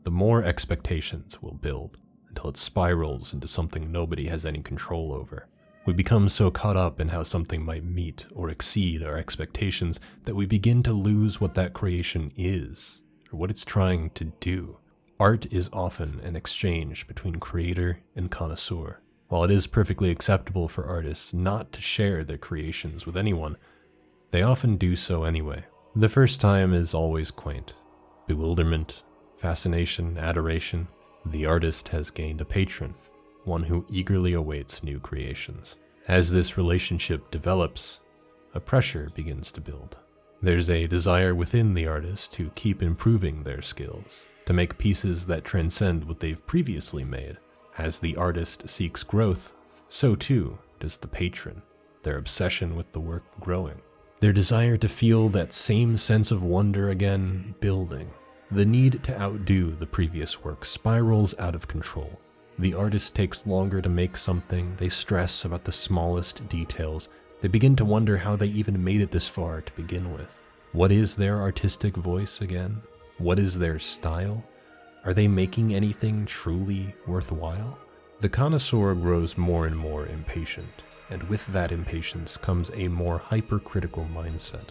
the more expectations will build, until it spirals into something nobody has any control over. We become so caught up in how something might meet or exceed our expectations that we begin to lose what that creation is, or what it's trying to do. Art is often an exchange between creator and connoisseur. While it is perfectly acceptable for artists not to share their creations with anyone, they often do so anyway. The first time is always quaint. Bewilderment, fascination, adoration. The artist has gained a patron, one who eagerly awaits new creations. As this relationship develops, a pressure begins to build. There's a desire within the artist to keep improving their skills, to make pieces that transcend what they've previously made. As the artist seeks growth, so too does the patron, their obsession with the work growing. Their desire to feel that same sense of wonder again building. The need to outdo the previous work spirals out of control. The artist takes longer to make something, they stress about the smallest details, they begin to wonder how they even made it this far to begin with. What is their artistic voice again? What is their style? Are they making anything truly worthwhile? The connoisseur grows more and more impatient, and with that impatience comes a more hypercritical mindset.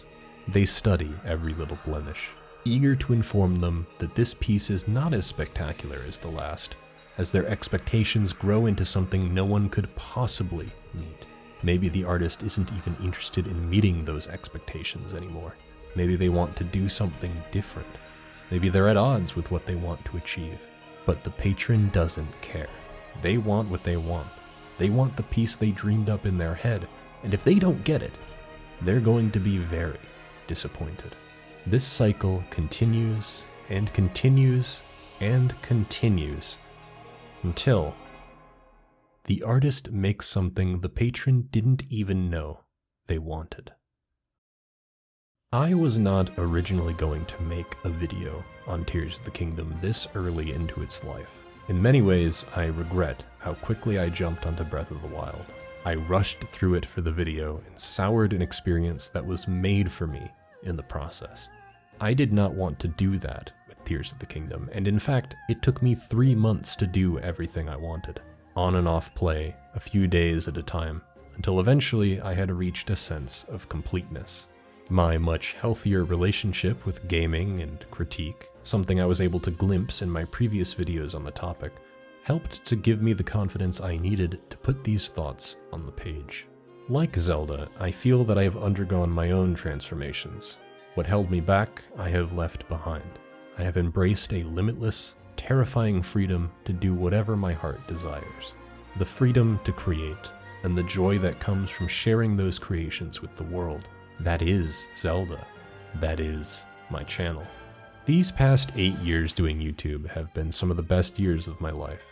They study every little blemish, eager to inform them that this piece is not as spectacular as the last, as their expectations grow into something no one could possibly meet. Maybe the artist isn't even interested in meeting those expectations anymore. Maybe they want to do something different. Maybe they're at odds with what they want to achieve. But the patron doesn't care. They want what they want. They want the piece they dreamed up in their head, and if they don't get it, they're going to be very disappointed. This cycle continues and continues and continues until the artist makes something the patron didn't even know they wanted. I was not originally going to make a video on Tears of the Kingdom this early into its life. In many ways, I regret how quickly I jumped onto Breath of the Wild. I rushed through it for the video and soured an experience that was made for me in the process. I did not want to do that with Tears of the Kingdom, and in fact, it took me 3 months to do everything I wanted. On and off play, a few days at a time, until eventually I had reached a sense of completeness. My much healthier relationship with gaming and critique, something I was able to glimpse in my previous videos on the topic, helped to give me the confidence I needed to put these thoughts on the page. Like Zelda, I feel that I have undergone my own transformations. What held me back, I have left behind. I have embraced a limitless, terrifying freedom to do whatever my heart desires. The freedom to create, and the joy that comes from sharing those creations with the world. That is Zelda. That is my channel. These past 8 years doing YouTube have been some of the best years of my life,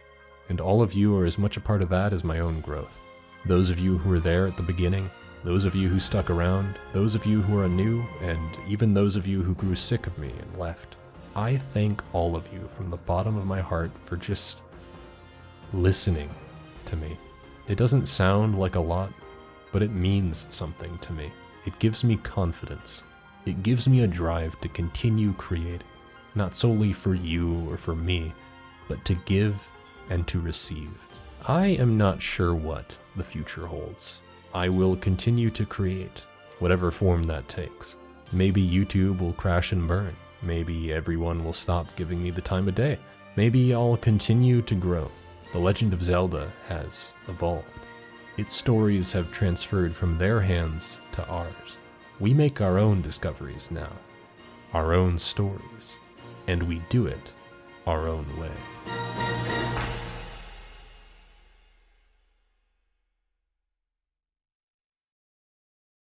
and all of you are as much a part of that as my own growth. Those of you who were there at the beginning, those of you who stuck around, those of you who are new, and even those of you who grew sick of me and left. I thank all of you from the bottom of my heart for just listening to me. It doesn't sound like a lot, but it means something to me. It gives me confidence. It gives me a drive to continue creating, not solely for you or for me, but to give and to receive. I am not sure what the future holds. I will continue to create, whatever form that takes. Maybe YouTube will crash and burn. Maybe everyone will stop giving me the time of day. Maybe I'll continue to grow. The Legend of Zelda has evolved. Its stories have transferred from their hands to ours. We make our own discoveries now, our own stories, and we do it our own way.